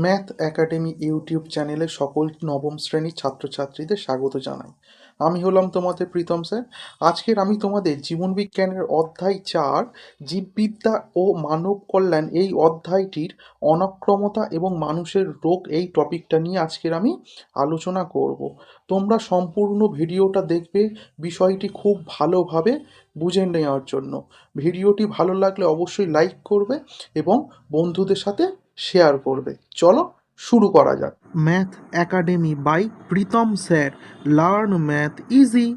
Math academy YouTube চ্যানেলে সকল নবম শ্রেণীর ছাত্রছাত্রীদের স্বাগত জানাই। আমি হলাম তোমাদের প্রীতম স্যার। আজকের আমি তোমাদের জীবনবিজ্ঞানের অধ্যায় 4 জীববিদ্যা ও মানব কল্যাণ এই অধ্যায়টির অনাক্রমতা এবং মানুষের রোগ এই টপিকটা নিয়ে আজকের আমি আলোচনা করব। তোমরা সম্পূর্ণ ভিডিওটা দেখবে বিষয়টি খুব ভালোভাবে বুঝে নেওয়ার জন্য। ভিডিওটি ভালো লাগলে অবশ্যই লাইক করবে এবং বন্ধুদের সাথে শেয়ার করবে। চলো শুরু করা যাক। Math academy by Pritam sir, learn math easy.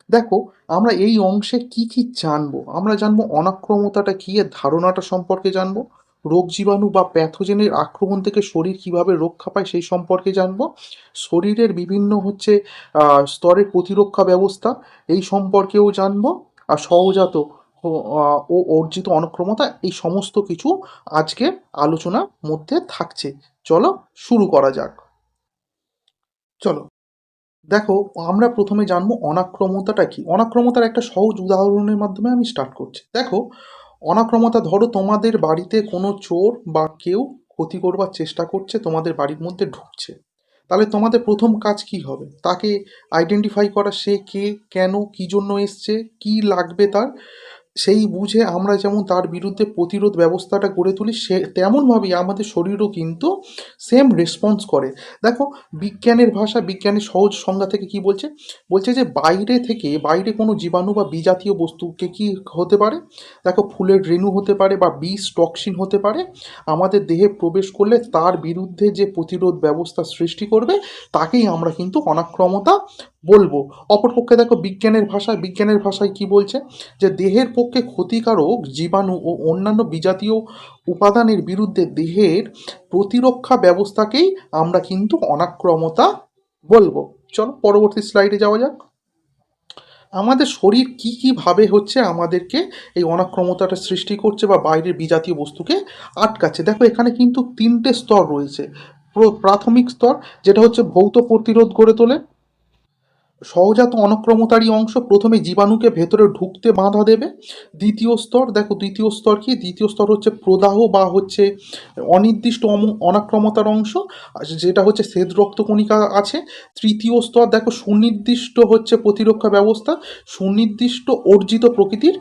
দেখো, আমরা এই অংশে কি কি জানবো। আমরা জানবো অনাক্রমতাটা কি, এর ধারণাটা সম্পর্কে জানবো। রোগ জীবাণু বা প্যাথোজেনের আক্রমণ থেকে শরীর কিভাবে রক্ষা পায় সেই সম্পর্কে জানবো। শরীরের বিভিন্ন স্তরের প্রতিরক্ষা ব্যবস্থা এই সম্পর্কেও জানবো। আর সহজাত ও অর্জিত অনাক্রমতা এই সমস্ত কিছু আজকে আলোচনার মধ্যে থাকছে। চলো শুরু করা যাক। চলো দেখো, আমরা প্রথমে জানবো অনাক্রমতাটা কি। অনাক্রমতার একটা সহজ উদাহরণের মাধ্যমে আমি স্টার্ট করছি। দেখো, অনাক্রমতা, ধরো তোমাদের বাড়িতে কোনো চোর বা কেউ ক্ষতি করবার চেষ্টা করছে, তোমাদের বাড়ির মধ্যে ঢুকছে। তাহলে তোমাদের প্রথম কাজ কি হবে? তাকে আইডেন্টিফাই করা, সে কে, কেন, কি জন্য এসছে, কি লাগবে তার, সেই বুঝে আমরা যেমন তার বিরুদ্ধে প্রতিরোধ ব্যবস্থাটা গড়ে তুলি, সে তেমনভাবেই আমাদের শরীরও কিন্তু সেম রেসপন্স করে। দেখো, বিজ্ঞানের ভাষা, বিজ্ঞানের সহজ সংজ্ঞা থেকে কি বলছে? বলছে যে বাইরে কোনো জীবাণু বা বিজাতীয় বস্তুকে কি হতে পারে? দেখো, ফুলের রেণু হতে পারে বা বিষ, টক্সিন হতে পারে। আমাদের দেহে প্রবেশ করলে তার বিরুদ্ধে যে প্রতিরোধ ব্যবস্থা সৃষ্টি করবে তাকেই আমরা কিন্তু অনাক্রমতা বলবো। অপরপক্ষে দেখো, বিজ্ঞানের ভাষায় কি বলছে? যে দেহের পক্ষে ক্ষতিকারক জীবাণু ও অন্যান্য বিজাতীয় উপাদানের বিরুদ্ধে দেহের প্রতিরক্ষা ব্যবস্থাকেই আমরা কিন্তু অনাক্রমতা বলবো। চলো পরবর্তী স্লাইডে যাওয়া যাক। আমাদের শরীর কীভাবে আমাদেরকে এই অনাক্রমতাটা সৃষ্টি করছে বা বাইরের বিজাতীয় বস্তুকে আটকাচ্ছে। দেখো, এখানে কিন্তু তিনটে স্তর রয়েছে। প্রাথমিক স্তর, যেটা হচ্ছে ভৌত প্রতিরোধ গড়ে তোলে। সহজাত অনাক্রমতারই অংশ, প্রথমে জীবাণুকে ভেতরে ঢুকতে বাধা দেবে। দ্বিতীয় স্তর, দেখো দ্বিতীয় স্তর কি? দ্বিতীয় স্তর হচ্ছে প্রদাহ বা অনির্দিষ্ট অনাক্রমতার অংশ, যেটা হচ্ছে শ্বেত রক্তকণিকা আছে। তৃতীয় স্তর, দেখো সুনির্দিষ্ট প্রতিরক্ষা ব্যবস্থা, সুনির্দিষ্ট অর্জিত প্রকৃতির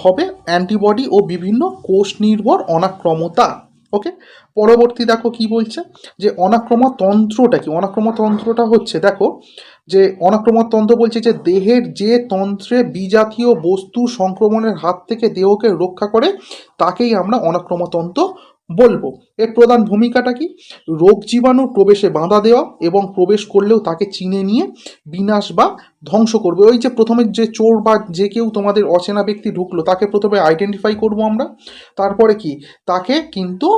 হবে অ্যান্টিবডি ও বিভিন্ন কোষ নির্ভর অনাক্রমতা। ওকে, পরবর্তী দেখো কি বলছে, যে অনাক্রমতন্ত্রটা কি। অনাক্রমতন্ত্রটা হচ্ছে, দেখো, যে অনাক্রমণতন্ত্র বলছে যে দেহের যে তন্ত্রে বিজাতীয় বস্তু সংক্রমণের হাত থেকে দেহকে রক্ষা করে তাকেই আমরা অনাক্রমণতন্ত্র বলবো। এর প্রধান ভূমিকাটা কি? রোগ জীবাণুর প্রবেশে বাধা দেওয়া এবং প্রবেশ করলেও তাকে চিনে নিয়ে বিনাশ বা ধ্বংস করবে। ওই যে প্রথমে যে চোর বা যে কেউ তোমাদের অচেনা ব্যক্তি ঢুকলো, তাকে প্রথমে আইডেন্টিফাই করব আমরা, তারপরে কি তাকে কিন্তু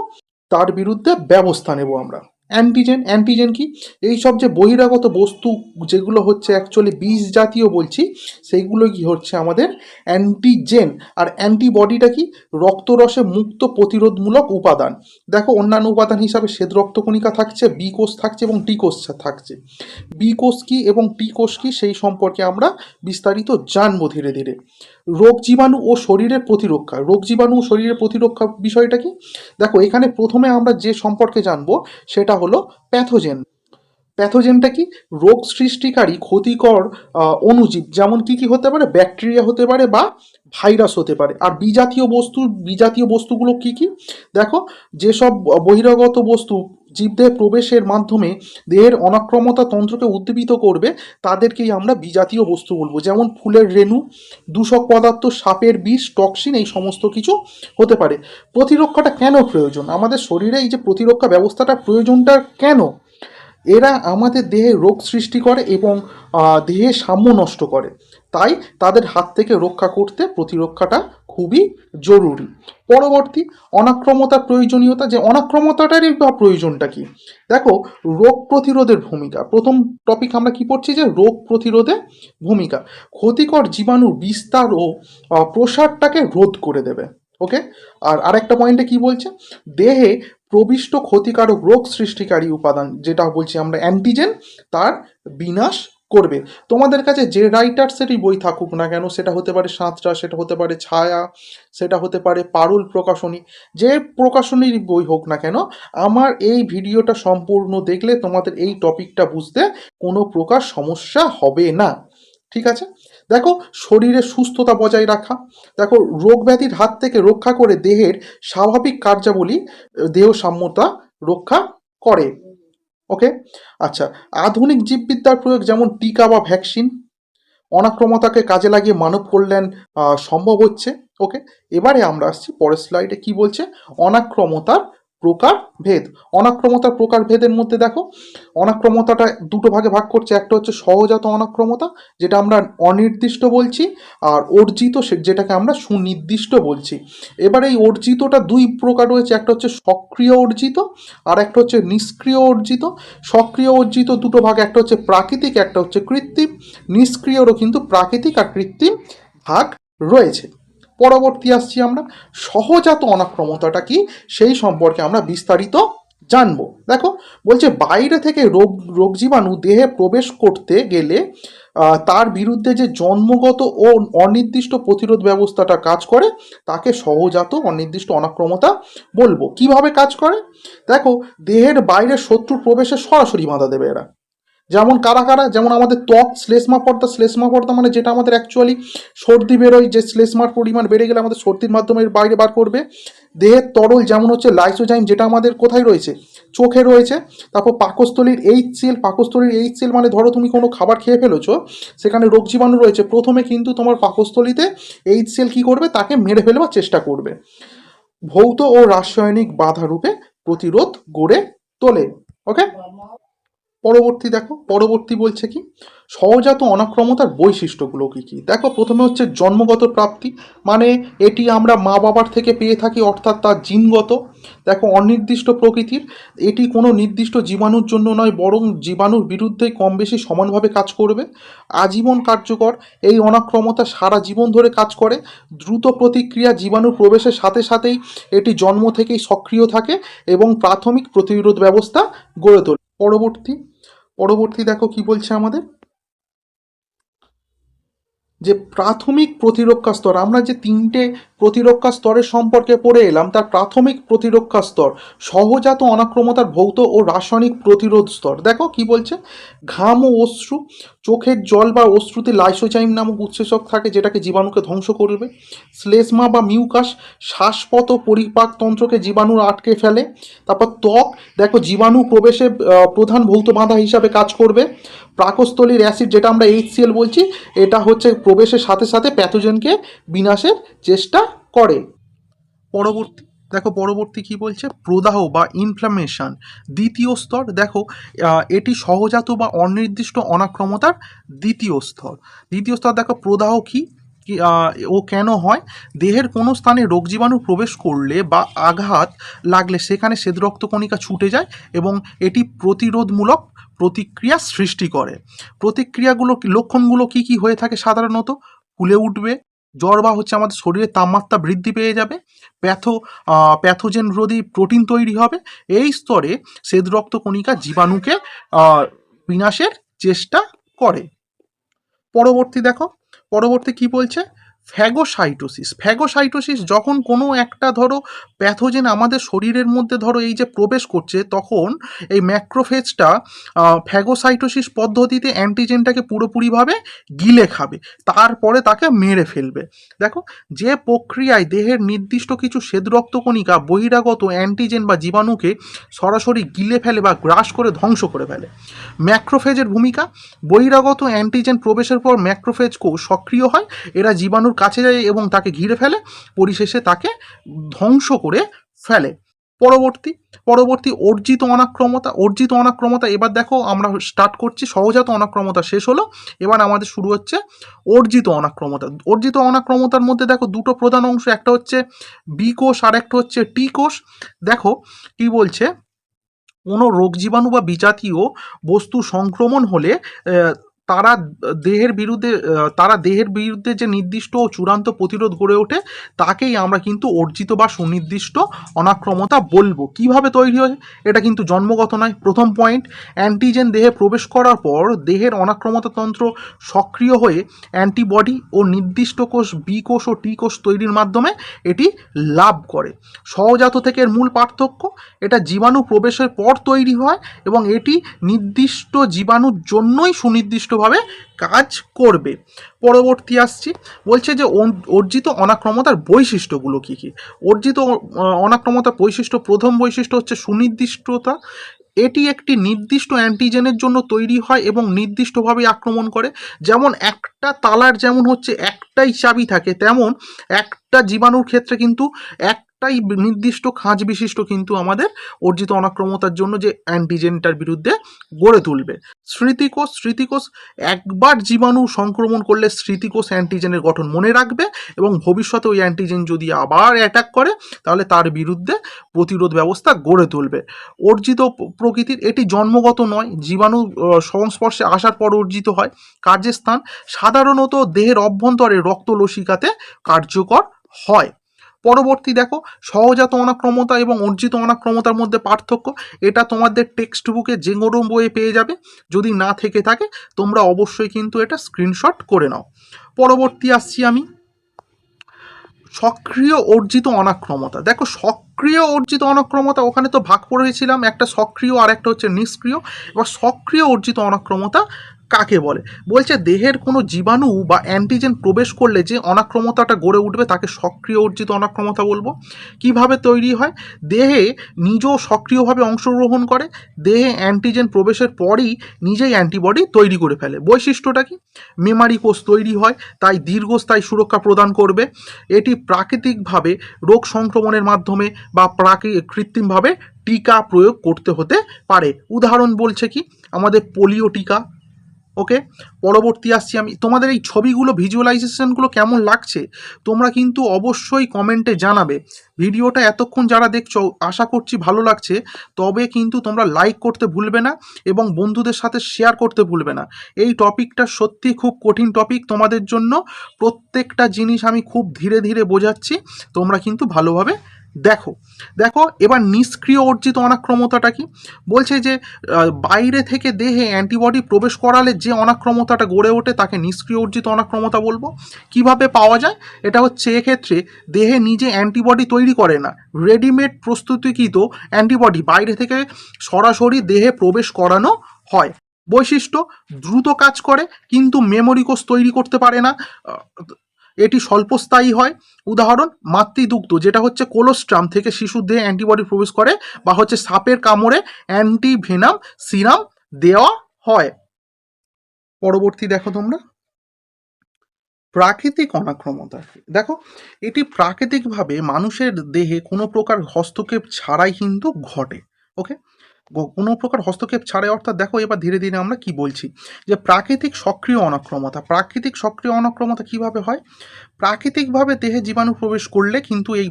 তার বিরুদ্ধে ব্যবস্থা নেব আমরা। অ্যান্টিজেন কি? এই সব যে বহিরাগত বস্তু যেগুলো অ্যাকচুয়ালি বিষ জাতীয় বলছি, সেইগুলো কি আমাদের অ্যান্টিজেন। আর অ্যান্টিবডিটা কি? রক্তরসে মুক্ত প্রতিরোধমূলক উপাদান। দেখো, অন্যান্য উপাদান হিসাবে শ্বেত রক্তকণিকা থাকছে, বি কোষ থাকছে এবং টি কোষ থাকছে। বি কোষ কি এবং টি কোষ কি সেই সম্পর্কে আমরা বিস্তারিত জানবো ধীরে ধীরে। রোগ জীবাণু ও শরীরের প্রতিরক্ষা। রোগ জীবাণু ও শরীরের প্রতিরক্ষা বিষয়টা কি? দেখো, এখানে প্রথমে আমরা যে সম্পর্কে জানবো সেটা হলো প্যাথোজেন। প্যাথোজেনটা কি? রোগ সৃষ্টিকারী ক্ষতিকর অণুজীব, যেমন কি হতে পারে? ব্যাকটেরিয়া হতে পারে বা ভাইরাস হতে পারে। আর বিজাতীয় বস্তুগুলো কি কি? দেখো, যেসব বহিরাগত বস্তু জীবদেহে প্রবেশের মাধ্যমে দেহের অনাক্রমতা তন্ত্রকে উদ্দীপিত করবে তাদেরকেই আমরা বিজাতীয় বস্তু বলবো। যেমন ফুলের রেণু, দূষক পদার্থ, সাপের বিষ, টক্সিন, এই সমস্ত কিছু হতে পারে। প্রতিরক্ষাটা কেন প্রয়োজন? আমাদের শরীরে এই যে প্রতিরক্ষা ব্যবস্থাটা প্রয়োজনটা কেন? এরা আমাদের দেহে রোগ সৃষ্টি করে এবং দেহে সাম্য নষ্ট করে। তাই তাদের হাত থেকে রক্ষা করতে প্রতিরক্ষাটা খুবই জরুরি। পরবর্তী, অনাক্রমতার প্রয়োজনীয়তা। যে অনাক্রমতাটারই বা প্রয়োজনটা কি? দেখো, রোগ প্রতিরোধের ভূমিকা। প্রথম টপিক আমরা কি পড়ছি? যে রোগ প্রতিরোধে ভূমিকা। ক্ষতিকর জীবাণুর বিস্তার ও প্রসারটাকে রোধ করে দেবে। ওকে, আর আরেকটা পয়েন্টে কি বলছে? দেহে প্রবিষ্ট ক্ষতিকারক রোগ সৃষ্টিকারী উপাদান, যেটা বলছি আমরা অ্যান্টিজেন, তার বিনাশ করবে। তোমাদের কাছে যে রাইটার্সেরই বই থাকুক না কেন, সেটা হতে পারে সাঁতরা, সেটা হতে পারে ছায়া, সেটা হতে পারে পারুল প্রকাশনী, যে প্রকাশনীর বই হোক না কেন, আমার এই ভিডিওটা সম্পূর্ণ দেখলে তোমাদের এই টপিকটা বুঝতে কোনো প্রকার সমস্যা হবে না। ঠিক আছে? দেখো, শরীরে সুস্থতা বজায় রাখা, দেখো রোগ ব্যাধির হাত থেকে রক্ষা করে দেহের স্বাভাবিক কার্যাবলী, দেহ সাম্যতা রক্ষা করে। ওকে, আচ্ছা, আধুনিক জীববিদ্যার প্রয়োগ যেমন টিকা বা ভ্যাকসিন, অনাক্রমতাকে কাজে লাগিয়ে মানব কল্যাণ সম্ভব হচ্ছে। ওকে, এবারে আমরা আসছি পরের স্লাইডে। কি বলছে? অনাক্রমতার প্রকার ভেদ। অনাক্রমতার প্রকার ভেদের মধ্যে দেখো, অনাক্রমতাটা দুটো ভাগে ভাগ করছে। একটা হচ্ছে সহজাত অনাক্রমতা, যেটা আমরা অনির্দিষ্ট বলছি, আর অর্জিত, যেটাকে আমরা সুনির্দিষ্ট বলছি। এবার এই অর্জিতটা দুই প্রকার রয়েছে, একটা হচ্ছে সক্রিয় অর্জিত আর একটা হচ্ছে নিষ্ক্রিয় অর্জিত। সক্রিয় অর্জিত দুটো ভাগ, একটা হচ্ছে প্রাকৃতিক, একটা হচ্ছে কৃত্রিম। নিষ্ক্রিয়রও কিন্তু প্রাকৃতিক আর কৃত্রিম ভাগ রয়েছে। পরবর্তী আসছি আমরা, সহজাত অনাক্রমতাটা কি সেই সম্পর্কে আমরা বিস্তারিত জানবো। দেখো, বলছে বাইরে থেকে রোগ জীবাণু দেহে প্রবেশ করতে গেলে তার বিরুদ্ধে যে জন্মগত ও অনির্দিষ্ট প্রতিরোধ ব্যবস্থাটা কাজ করে তাকে সহজাত অনির্দিষ্ট অনাক্রমতা বলবো। কিভাবে কাজ করে? দেখো, দেহের বাইরে শত্রুর প্রবেশে সরাসরি বাধা দেবে এরা। যেমন কারা কারা? যেমন আমাদের ত্বক, শ্লেষ্মা পর্দা। শ্লেষ্মা পর্দা মানে যেটা আমাদের অ্যাকচুয়ালি সর্দি বেরোয়, যে শ্লেষ্মার পরিমাণ বেড়ে গেলে আমাদের সর্দির মাধ্যমে বাইরে বার করবে। দেহের তরল যেমন হচ্ছে লাইসোজাইম, যেটা আমাদের কোথায় রয়েছে? চোখে রয়েছে। তারপর পাকস্থলীর HCl। পাকস্থলীর HCl মানে ধরো তুমি কোনো খাবার খেয়ে ফেলেছো, সেখানে রোগ জীবাণু রয়েছে, প্রথমে কিন্তু তোমার পাকস্থলীতে HCl কি করবে? তাকে মেরে ফেলবার চেষ্টা করবে। ভৌত ও রাসায়নিক বাধা রূপে প্রতিরোধ গড়ে তোলে। ওকে, পরবর্তী দেখো, পরবর্তী বলছে কি সহজাত অনাক্রমতার বৈশিষ্ট্যগুলো কি কি। দেখো, প্রথমে হচ্ছে জন্মগত প্রাপ্তি, মানে এটি আমরা মা বাবার থেকে পেয়ে থাকি, অর্থাৎ তার জিনগত। দেখো, অনির্দিষ্ট প্রকৃতির, এটি কোনো নির্দিষ্ট জীবাণুর জন্য নয়, বরং জীবাণুর বিরুদ্ধেই কম বেশি সমানভাবে কাজ করবে। আজীবন কার্যকর, এই অনাক্রমতা সারা জীবন ধরে কাজ করে। দ্রুত প্রতিক্রিয়া, জীবাণুর প্রবেশের সাথে সাথেই এটি জন্ম থেকেই সক্রিয় থাকে এবং প্রাথমিক প্রতিরোধ ব্যবস্থা গড়ে তোলে। পরবর্তী, পরবর্তী দেখো কি বলছে আমাদের, যে প্রাথমিক প্রতিরক্ষা স্তর। আমরা যে তিনটে প্রতিরক্ষা স্তরের সম্পর্কে পড়ে এলাম, তার প্রাথমিক প্রতিরক্ষা স্তর সহজাত অনাক্রমতার ভৌত ও রাসায়নিক প্রতিরোধ স্তর। দেখো কি বলছে, ঘাম ও অশ্রু, চোখের জল বা অশ্রুতে লাইসোজাইম নামক উৎসেচক থাকে যেটাকে জীবাণুকে ধ্বংস করবে। শ্লেষ্মা বা মিউকাস, শ্বাসপথ ও পরিপাকতন্ত্রকে জীবাণু আটকে ফেলে। তারপর ত্বক, দেখো জীবাণু প্রবেশে প্রধান ভৌত বাধা হিসাবে কাজ করবে। পাকস্থলীর অ্যাসিড, যেটা আমরা HCl বলছি, এটা হচ্ছে প্রবেশের সাথে সাথে প্যাথোজেনকে বিনাশের চেষ্টা করে। পরবর্তী দেখো, পরবর্তী কি বলছে, প্রদাহ বা ইনফ্লামেশন দ্বিতীয় স্তর। দেখো, এটি সহজাত বা অনির্দিষ্ট অনাক্রমতার দ্বিতীয় স্তর। দ্বিতীয় স্তর, দেখো প্রদাহ কি ও কেন হয়? দেহের কোনো স্থানে রোগ জীবাণু প্রবেশ করলে বা আঘাত লাগলে সেখানে শ্বেত রক্তকণিকা ছুটে যায় এবং এটি প্রতিরোধমূলক প্রতিক্রিয়া সৃষ্টি করে। প্রতিক্রিয়াগুলো, লক্ষণগুলো কি কি হয়ে থাকে সাধারণত? ফুলে উঠবে, জ্বর বা হচ্ছে আমাদের শরীরের তাপমাত্রা বৃদ্ধি পেয়ে যাবে, প্যাথোজেন রোধী প্রোটিন তৈরি হবে। এই স্তরে শ্বেত রক্তকণিকা জীবাণুকে বিনাশের চেষ্টা করে। পরবর্তী দেখো, পরবর্তী কি বলছে, ফ্যাগোসাইটোসিস। ফ্যাগোসাইটোসিস যখন কোনো একটা ধরো প্যাথোজেন আমাদের শরীরের মধ্যে ধরো এই যে প্রবেশ করছে, তখন এই ম্যাক্রোফেজটা ফ্যাগোসাইটোসিস পদ্ধতিতে অ্যান্টিজেনটাকে পুরোপুরিভাবে গিলে খাবে, তারপরে তাকে মেরে ফেলবে। দেখো, যে প্রক্রিয়ায় দেহের নির্দিষ্ট কিছু শ্বেত রক্তকণিকা বহিরাগত অ্যান্টিজেন বা জীবাণুকে সরাসরি গিলে ফেলে বা গ্রাস করে ধ্বংস করে ফেলে। ম্যাক্রোফেজের ভূমিকা, বহিরাগত অ্যান্টিজেন প্রবেশের পর ম্যাক্রোফেজ সক্রিয় হয়, এরা জীবাণুর কাছে যায় এবং তাকে ঘিরে ফেলে, পরিশেষে তাকে ধ্বংস করে ফেলে। পরবর্তী, পরবর্তী অর্জিত অনাক্রমতা। অর্জিত অনাক্রমতা, এবার দেখো আমরা স্টার্ট করছি, সহজাত অনাক্রমতা শেষ হলো, এবার আমাদের শুরু হচ্ছে অর্জিত অনাক্রমতা। অর্জিত অনাক্রমতার মধ্যে দেখো দুটো প্রধান অংশ, একটা হচ্ছে বি কোষ আর একটা হচ্ছে টি কোষ। দেখো কি বলছে, কোনো রোগ জীবাণু বা বিজাতীয় বস্তু সংক্রমণ হলে তারা দেহের বিরুদ্ধে যে নির্দিষ্ট ও চূড়ান্ত প্রতিরোধ গড়ে ওঠে তাকেই আমরা কিন্তু অর্জিত বা সুনির্দিষ্ট অনাক্রমতা বলবো। কিভাবে তৈরি হয়? এটা কিন্তু জন্মগত নয়। প্রথম পয়েন্ট, অ্যান্টিজেন দেহে প্রবেশ করার পর দেহের অনাক্রমতা তন্ত্র সক্রিয় হয়ে অ্যান্টিবডি ও নির্দিষ্ট কোষ বি কোষ ও টি কোষ তৈরির মাধ্যমে এটি লাভ করে। সহজাত থেকে এর মূল পার্থক্য, এটা জীবাণু প্রবেশের পর তৈরি হয় এবং এটি নির্দিষ্ট জীবাণুর জন্যই সুনির্দিষ্টভাবে কাজ করবে। পরবর্তী আসছি, বলছে যে অর্জিত অনাক্রমতার বৈশিষ্ট্যগুলো কী কী। অর্জিত অনাক্রমতার বৈশিষ্ট্য, প্রথম বৈশিষ্ট্য হচ্ছে সুনির্দিষ্টতা। এটি একটি নির্দিষ্ট অ্যান্টিজেনের জন্য তৈরি হয় এবং নির্দিষ্টভাবে আক্রমণ করে। যেমন একটা তালার যেমন হচ্ছে একটাই চাবি থাকে, তেমন একটা জীবাণুর ক্ষেত্রে কিন্তু একটাই নির্দিষ্ট খাঁজ বিশিষ্ট কিন্তু আমাদের অর্জিত অনাক্রমতার জন্য যে অ্যান্টিজেনটার বিরুদ্ধে গড়ে তুলবে। স্মৃতিকোষ একবার জীবাণু সংক্রমণ করলে স্মৃতিকোষ অ্যান্টিজেনের গঠন মনে রাখবে এবং ভবিষ্যতে ওই অ্যান্টিজেন যদি আবার অ্যাটাক করে তাহলে তার বিরুদ্ধে প্রতিরোধ ব্যবস্থা গড়ে তুলবে। অর্জিত প্রকৃতির, এটি জন্মগত নয়, জীবাণু সংস্পর্শে আসার পর অর্জিত হয়। কার্যস্থান, সাধারণত দেহের অভ্যন্তরে রক্তলসিকাতে কার্যকর হয়। পরবর্তী দেখো, সহজাত অনাক্রমতা এবং অর্জিত অনাক্রমতার মধ্যে পার্থক্য। এটা তোমাদের টেক্সট বুকে যে কোনো বইয়ে পেয়ে যাবে, যদি না থেকে থাকে তোমরা অবশ্যই কিন্তু এটা স্ক্রিনশট করে নাও। পরবর্তী আসছি আমি, সক্রিয় অর্জিত অনাক্রমতা। দেখো, সক্রিয় অর্জিত অনাক্রমতা, ওখানে তো ভাগ করেছিলাম, একটা সক্রিয় আর একটা হচ্ছে নিষ্ক্রিয়। এবার সক্রিয় অর্জিত অনাক্রমতা কাকে বলে? বলছে দেহের কোনো জীবাণু বা অ্যান্টিজেন প্রবেশ করলে যে অনাক্রমতাটা গড়ে উঠবে তাকে সক্রিয় অর্জিত অনাক্রমতা বলবো। কিভাবে তৈরি হয়? দেহে নিজেও সক্রিয়ভাবে অংশগ্রহণ করে, দেহে অ্যান্টিজেন প্রবেশের পরই নিজেই অ্যান্টিবডি তৈরি করে ফেলে। বৈশিষ্ট্যটা কি? মেমারি কোষ তৈরি হয়, তাই দীর্ঘস্থায়ী সুরক্ষা প্রদান করবে। এটি প্রাকৃতিকভাবে রোগ সংক্রমণের মাধ্যমে বা কৃত্রিমভাবে টিকা প্রয়োগ করতে হতে পারে। উদাহরণ বলছে কি, আমাদের পোলিও টিকা। ওকে, পরবর্তী আসছি আমি। তোমাদের এই ছবিগুলো, ভিজুয়ালাইজেশনগুলো কেমন লাগছে তোমরা কিন্তু অবশ্যই কমেন্টে জানাবে। ভিডিওটা এতক্ষণ যারা দেখছো আশা করছি ভালো লাগছে, তবে কিন্তু তোমরা লাইক করতে ভুলবে না এবং বন্ধুদের সাথে শেয়ার করতে ভুলবে না। এই টপিকটা সত্যি খুব কঠিন টপিক তোমাদের জন্য, প্রত্যেকটা জিনিস আমি খুব ধীরে ধীরে বোঝাচ্ছি, তোমরা কিন্তু ভালোভাবে দেখো। এবার নিষ্ক্রিয় অর্জিত অনাক্রমতাটা কি? বলছে যে বাইরে থেকে দেহে অ্যান্টিবডি প্রবেশ করালে যে অনাক্রমতাটা গড়ে ওঠে তাকে নিষ্ক্রিয় অর্জিত অনাক্রমতা বলবো। কিভাবে পাওয়া যায়? এটা হচ্ছে এক্ষেত্রে দেহে নিজে অ্যান্টিবডি তৈরি করে না, রেডিমেড প্রস্তুতিকৃত অ্যান্টিবডি বাইরে থেকে সরাসরি দেহে প্রবেশ করানো হয়। বৈশিষ্ট্য, দ্রুত কাজ করে কিন্তু মেমোরি কোষ তৈরি করতে পারে না, এটি স্বল্পস্থায়ী হয়। উদাহরণ, মাতৃদুগ্ধ, যেটা হচ্ছে কোলোস্ট্রাম থেকে শিশুর দেহে অ্যান্টিবডি প্রবেশ করে, বা হচ্ছে সাপের কামড়ে অ্যান্টিভেনাম সিরাম দেওয়া হয়। পরবর্তী দেখো তোমরা, প্রাকৃতিক অনাক্রমতা। দেখো, এটি প্রাকৃতিকভাবে মানুষের দেহে কোনো প্রকার হস্তক্ষেপ ছাড়াই কিন্তু ঘটে। ওকে, কোনো প্রকার হস্তক্ষেপ ছাড়াই, অর্থাৎ দেখো এবার ধীরে ধীরে আমরা কি বলছি, যে প্রাকৃতিক সক্রিয় অনাক্রমতা। প্রাকৃতিক সক্রিয় অনাক্রমতা কিভাবে হয়? প্রাকৃতিকভাবে দেহে জীবাণু প্রবেশ করলে কিন্তু এই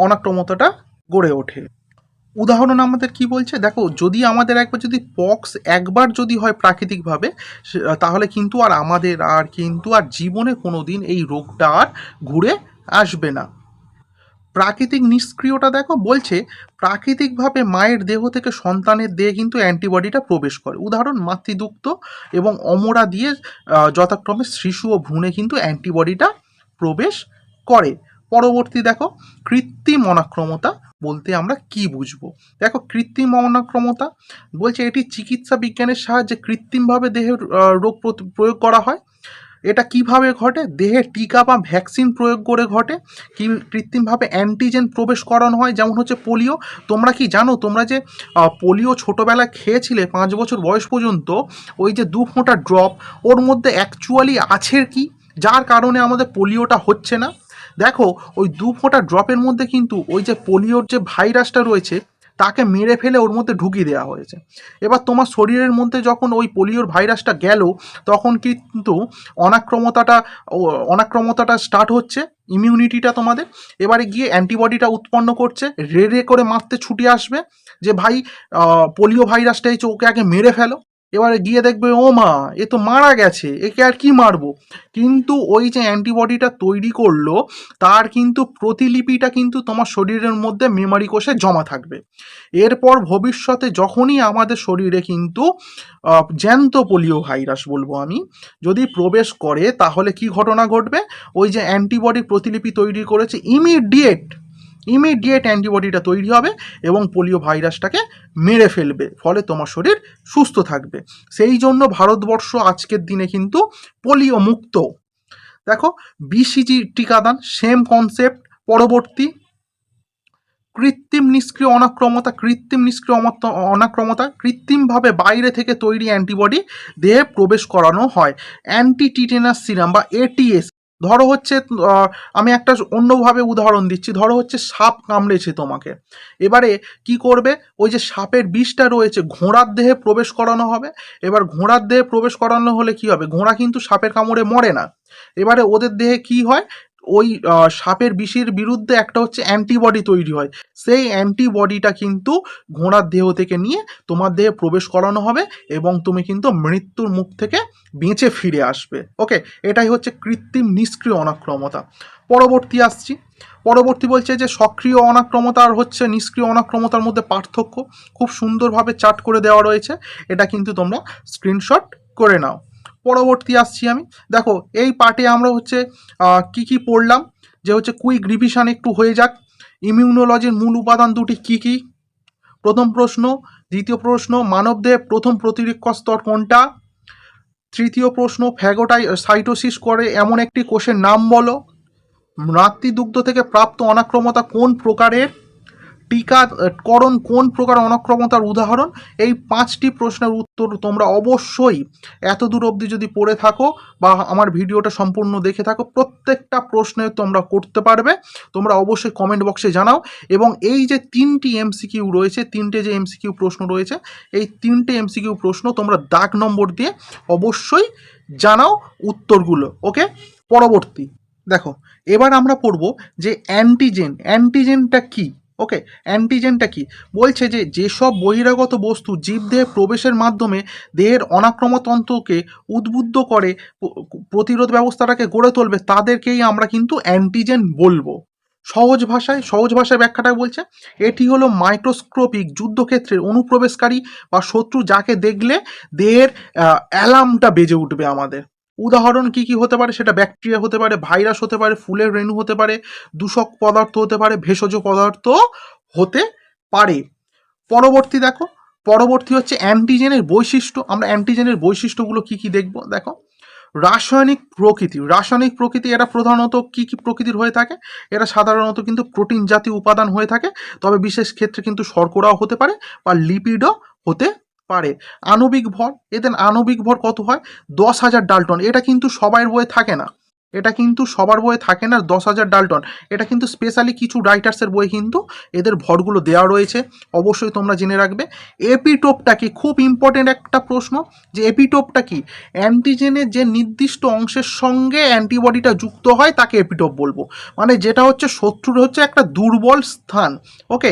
অনাক্রমতাটা গড়ে ওঠে। উদাহরণ আমাদের কি বলছে, দেখো যদি আমাদের একবার যদি হয় প্রাকৃতিকভাবে, তাহলে কিন্তু আর জীবনে কোনো দিন এই রোগটা আর ঘুরে আসবে না। প্রাকৃতিক নিষ্ক্রিয়টা দেখো, বলছে প্রাকৃতিকভাবে মায়ের দেহ থেকে সন্তানের দেহে কিন্তু অ্যান্টিবডিটা প্রবেশ করে। উদাহরণ, মাতৃদুগ্ধ এবং অমরা দিয়ে যথাক্রমে শিশু ও ভ্রূণে কিন্তু অ্যান্টিবডিটা প্রবেশ করে। পরবর্তী দেখো, কৃত্রিম অনাক্রমতা বলতে আমরা কি বুঝবো? দেখো, কৃত্রিম অনাক্রমতা বলছে এটি চিকিৎসা বিজ্ঞানের সাহায্যে কৃত্রিমভাবে দেহের রোগ প্রয়োগ করা হয়। এটা কিভাবে ঘটে? দেহে টিকা বা ভ্যাকসিন প্রয়োগ করে ঘটে। কৃত্রিমভাবে অ্যান্টিজেন প্রবেশ করানো হয়, যেমন হচ্ছে পোলিও। তোমরা কি জানো, তোমরা যে পোলিও ছোটোবেলায় খেয়েছিলে 5 বছর বয়স পর্যন্ত, ওই যে 2 ফোঁটা ড্রপ, ওর মধ্যে অ্যাকচুয়ালি আছে কি, যার কারণে আমাদের পোলিওটা হচ্ছে না? দেখো, ওই 2 ফোঁটা ড্রপের মধ্যে কিন্তু ওই যে পোলিওর যে ভাইরাসটা রয়েছে তাকে মেরে ফেলে ওর মধ্যে ঢুকিয়ে দেওয়া হয়েছে। এবার তোমার শরীরের মধ্যে যখন ওই পোলিওর ভাইরাসটা গেল, তখন কিন্তু অনাক্রমতাটা অনাক্রমতাটা স্টার্ট হচ্ছে, ইমিউনিটিটা তোমাদের এবারে গিয়ে অ্যান্টিবডিটা উৎপন্ন করছে, রে করে মারতে ছুটে আসবে যে ভাই পোলিও ভাইরাসটা এসে ওকে আগে মেরে ফেলো। এবারে গিয়ে দেখবে ও মা, এ তো মারা গেছে, একে আর কি মারবো। কিন্তু ওই যে অ্যান্টিবডিটা তৈরি করলো তার কিন্তু প্রতিলিপিটা কিন্তু তোমার শরীরের মধ্যে মেমারি কোষে জমা থাকবে। এরপর ভবিষ্যতে যখনই আমাদের শরীরে কিন্তু জ্যান্ত পোলিও ভাইরাস বলবো আমি, যদি প্রবেশ করে তাহলে কি ঘটনা ঘটবে, ওই যে অ্যান্টিবডি প্রতিলিপি তৈরি করেছে ইমিডিয়েট অ্যান্টিবডিটা তৈরি হবে এবং পোলিও ভাইরাসটাকে মেরে ফেলবে, ফলে তোমার শরীর সুস্থ থাকবে। সেই জন্য ভারতবর্ষ আজকের দিনে কিন্তু পোলিও মুক্ত। দেখো, বিসিজি টিকাদান সেম কনসেপ্ট। পরবর্তী, কৃত্রিম নিষ্ক্রিয় অনাক্রমতা কৃত্রিমভাবে বাইরে থেকে তৈরি অ্যান্টিবডি দেহে প্রবেশ করানো হয়। অ্যান্টি টিটেনাস সিরাম বা এটিএস। ধরো হচ্ছে আমি একটা অন্যভাবে উদাহরণ দিচ্ছি, ধরো হচ্ছে সাপ কামড়েছে তোমাকে, এবারে কি করবে, ওই যে সাপের বিষটা রয়েছে ঘোড়ার দেহে প্রবেশ করানো হবে। এবার ঘোড়ার দেহে প্রবেশ করানো হলে কি হবে, ঘোড়া কিন্তু সাপের কামড়ে মরে না, এবারে ওদের দেহে কি হয়, ওই সাপের বিষের বিরুদ্ধে একটা হচ্ছে অ্যান্টিবডি তৈরি হয়, সেই অ্যান্টিবডিটা কিন্তু ঘোড়ার দেহ থেকে নিয়ে তোমার দেহে প্রবেশ করানো হবে এবং তুমি কিন্তু মৃত্যুর মুখ থেকে বেঁচে ফিরে আসবে। ওকে, এটাই হচ্ছে কৃত্রিম নিষ্ক্রিয় অনাক্রমতা। পরবর্তী আসছি, পরবর্তী বলছে যে সক্রিয় অনাক্রমতা আর হচ্ছে নিষ্ক্রিয় অনাক্রমতার মধ্যে পার্থক্য খুব সুন্দরভাবে চার্ট করে দেওয়া রয়েছে, এটা কিন্তু তোমরা স্ক্রিনশট করে নাও। পরবর্তী আসছি আমি, দেখো এই পার্টে আমরা হচ্ছে কি কি পড়লাম, যে হচ্ছে কুইক রিভিশন একটু হয়ে যাক। ইমিউনোলজির মূল উপাদান দুটি কি কি, প্রথম প্রশ্ন। দ্বিতীয় প্রশ্ন, মানবদেহে প্রথম প্রতিরক্ষা স্তর কোনটা। তৃতীয় প্রশ্ন, ফ্যাগোসাইটোসিস করে এমন একটি কোষের নাম বলো। মাতৃদুগ্ধ থেকে প্রাপ্ত অনাক্রমতা কোন প্রকারের, টিকাকরণ কোন প্রকার অনাক্রমতার উদাহরণ। এই 5টি প্রশ্নের উত্তর তোমরা অবশ্যই এত দূর অবধি যদি পড়ে থাকো বা আমার ভিডিওটা সম্পূর্ণ দেখে থাকো, প্রত্যেকটা প্রশ্নের তোমরা করতে পারবে। তোমরা অবশ্যই কমেন্ট বক্সে জানাও এবং এই যে 3টি এমসিকিউ রয়েছে, 3টে যে এমসিকিউ প্রশ্ন রয়েছে, এই 3টে এমসিকিউ প্রশ্ন তোমরা দাগ নম্বর দিয়ে অবশ্যই জানাও উত্তরগুলো। ওকে, পরবর্তী দেখো, এবার আমরা পড়ব যে অ্যান্টিজেনটা কি। ওকে, অ্যান্টিজেনটা কি, বলছে যে যেসব বহিরাগত বস্তু জীবদেহে প্রবেশের মাধ্যমে দেহের অনাক্রমতন্ত্রকে উদ্বুদ্ধ করে প্রতিরোধ ব্যবস্থাটাকে গড়ে তুলবে তাদেরকেই আমরা কিন্তু অ্যান্টিজেন বলবো। সহজ ভাষায় ব্যাখ্যাটা বলছে, এটি হলো মাইক্রোস্কোপিক যুদ্ধক্ষেত্রের অনুপ্রবেশকারী বা শত্রু যাকে দেখলে দেহের অ্যালার্মটা বেজে উঠবে আমাদের। উদাহরণ কি কি হতে পারে, সেটা ব্যাকটেরিয়া হতে পারে, ভাইরাস হতে পারে, ফুলের রেণু হতে পারে, দূষক পদার্থ হতে পারে, ভেষজ পদার্থ হতে পারে। পরবর্তী দেখো, পরবর্তী হচ্ছে অ্যান্টিজেনের বৈশিষ্ট্য। আমরা অ্যান্টিজেনের বৈশিষ্ট্যগুলো কি কি দেখবো, দেখো। রাসায়নিক প্রকৃতি এরা প্রধানত কি কি প্রকৃতির হয়ে থাকে, এরা সাধারণত কিন্তু প্রোটিন জাতীয় উপাদান হয়ে থাকে, তবে বিশেষ ক্ষেত্রে কিন্তু শর্করাও হতে পারে বা লিপিডও হতে পারে। এদের আণবিক ভর কত হয়, 10,000 ডাল্টন। এটা কিন্তু সবার বইয়ে থাকে না, 10,000 ডাল্টন। এটা কিন্তু স্পেশালি কিছু রাইটার্সের বই কিন্তু এদের ভরগুলো দেওয়া রয়েছে, অবশ্যই তোমরা জেনে রাখবে। এপিটোপটা কি, খুব ইম্পর্টেন্ট একটা প্রশ্ন, যে এপিটোপটা কি, অ্যান্টিজেনের যে নির্দিষ্ট অংশের সঙ্গে অ্যান্টিবডিটা যুক্ত হয় তাকে এপিটোপ বলবো, মানে যেটা হচ্ছে শত্রুর হচ্ছে একটা দুর্বল স্থান। ওকে,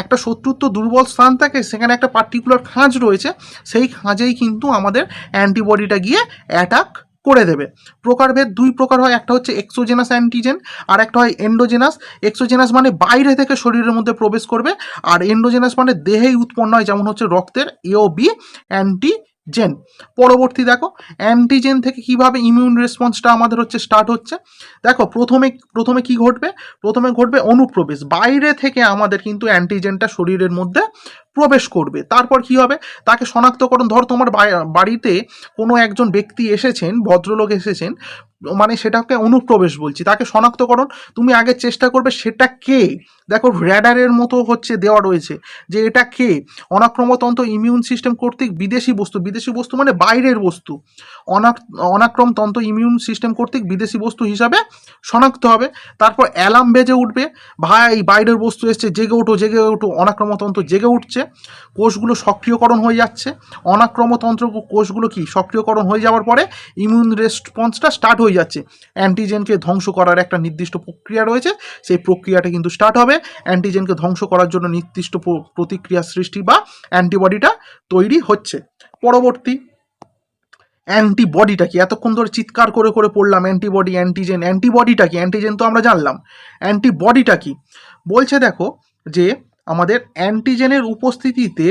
একটা শত্রুর তো দুর্বল স্থান থাকে, সেখানে একটা পার্টিকুলার খাঁজ রয়েছে, সেই খাঁজেই কিন্তু আমাদের অ্যান্টিবডিটা গিয়ে অ্যাটাক করে দেবে। প্রকারভেদ 2 প্রকার হয়, একটা হচ্ছে এক্সোজেনাস অ্যান্টিজেন আর একটা হয় এন্ডোজেনাস। এক্সোজেনাস মানে বাইরে থেকে শরীরের মধ্যে প্রবেশ করবে, আর এন্ডোজেনাস মানে দেহেই উৎপন্ন হয়, যেমন হচ্ছে রক্তের এ ও বি অ্যান্টিজেন। পরবর্তী দেখো, অ্যান্টিজেন থেকে কিভাবে ইমিউন রেসপন্সটা আমাদের হচ্ছে স্টার্ট হচ্ছে। দেখো, প্রথমে কি ঘটবে, প্রথমে ঘটবে অনুপ্রবেশ, বাইরে থেকে আমাদের কিন্তু অ্যান্টিজেনটা শরীরের মধ্যে প্রবেশ করবে। তারপর কি হবে, তাকে শনাক্তকরণ। ধর তোমার বাড়িতে কোনো একজন ব্যক্তি এসেছেন, ভদ্রলোক এসেছেন, মানে সেটাকে অনুপ্রবেশ বলছি, তাকে শনাক্তকরণ তুমি আগে চেষ্টা করবে সেটা কে। দেখো, র্যাডারের মতো হচ্ছে দেওয়া রয়েছে যে এটা কে, অনাক্রমতন্ত্র ইমিউন সিস্টেম কর্তৃক বিদেশি বস্তু মানে বাইরের বস্তু, অনাক্রমতন্ত্র ইমিউন সিস্টেম কর্তৃক বিদেশি বস্তু হিসাবে শনাক্ত হবে। তারপর অ্যালার্ম বেজে উঠবে, ভাই বাইরের বস্তু এসছে, জেগে ওঠো, অনাক্রমতন্ত্র জেগে উঠছে। হচ্ছে, কোষগুলো সক্রিয়করণ হয়ে যাচ্ছে, অনাক্রমতন্ত্র কোষগুলো কি সক্রিয়করণ হয়ে যাওয়ার পরে ইমিউন রেসপন্সটা স্টার্ট হয়ে যাচ্ছে, অ্যান্টিজেনকে ধ্বংস করার একটা নির্দিষ্ট প্রক্রিয়া রয়েছে, সেই প্রক্রিয়াটা কিন্তু স্টার্ট হবে, অ্যান্টিজেনকে ধ্বংস করার জন্য নির্দিষ্ট প্রতিক্রিয়া সৃষ্টি বা অ্যান্টিবডিটা তৈরি হচ্ছে। পরবর্তী, অ্যান্টিবডিটা কি? এতক্ষণ ধরে চিৎকার করে করে পড়লাম অ্যান্টিবডি, অ্যান্টিজেন। অ্যান্টিবডিটা কি? অ্যান্টিজেন তো আমরা জানলাম, অ্যান্টিবডিটা কি বলছে দেখো, যে আমাদের অ্যান্টিজেনের উপস্থিতিতে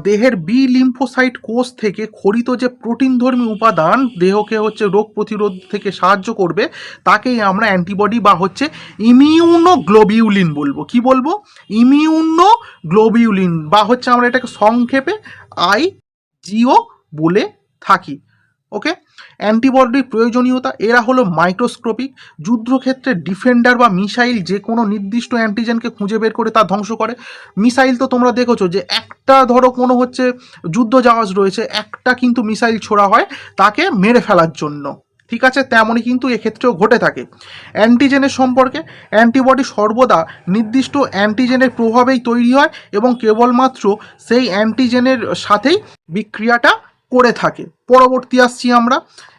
দেহের বি লিম্ফোসাইট কোষ থেকে খরিত যে প্রোটিনধর্মী উপাদান দেহকে হচ্ছে রোগ প্রতিরোধ থেকে সাহায্য করবে, তাকেই আমরা অ্যান্টিবডি বা হচ্ছে ইমিউনোগ্লোবিউলিন বলবো। কি বলবো? ইমিউনোগ্লোবিউলিন, বা হচ্ছে আমরা এটাকে সংক্ষেপে IgO বলে থাকি। ওকে, অ্যান্টিবডির প্রয়োজনীয়তা, এরা হলো মাইক্রোস্কোপিক, যুদ্ধক্ষেত্রে ডিফেন্ডার বা মিসাইল যে কোনো নির্দিষ্ট অ্যান্টিজেনকে খুঁজে বের করে তা ধ্বংস করে। মিসাইল তো তোমরা দেখেছো যে একটা ধরো কোনো হচ্ছে যুদ্ধ জাহাজ রয়েছে, একটা কিন্তু মিসাইল ছোড়া হয় তাকে মেরে ফেলার জন্য, ঠিক আছে, তেমনই কিন্তু এক্ষেত্রেও ঘটে থাকে। অ্যান্টিজেনের সম্পর্কে, অ্যান্টিবডি সর্বদা নির্দিষ্ট অ্যান্টিজেনের প্রভাবেই তৈরি হয় এবং কেবলমাত্র সেই অ্যান্টিজেনের সাথেই বিক্রিয়াটা করে থাকে। পরবর্তী আসছি আমরা,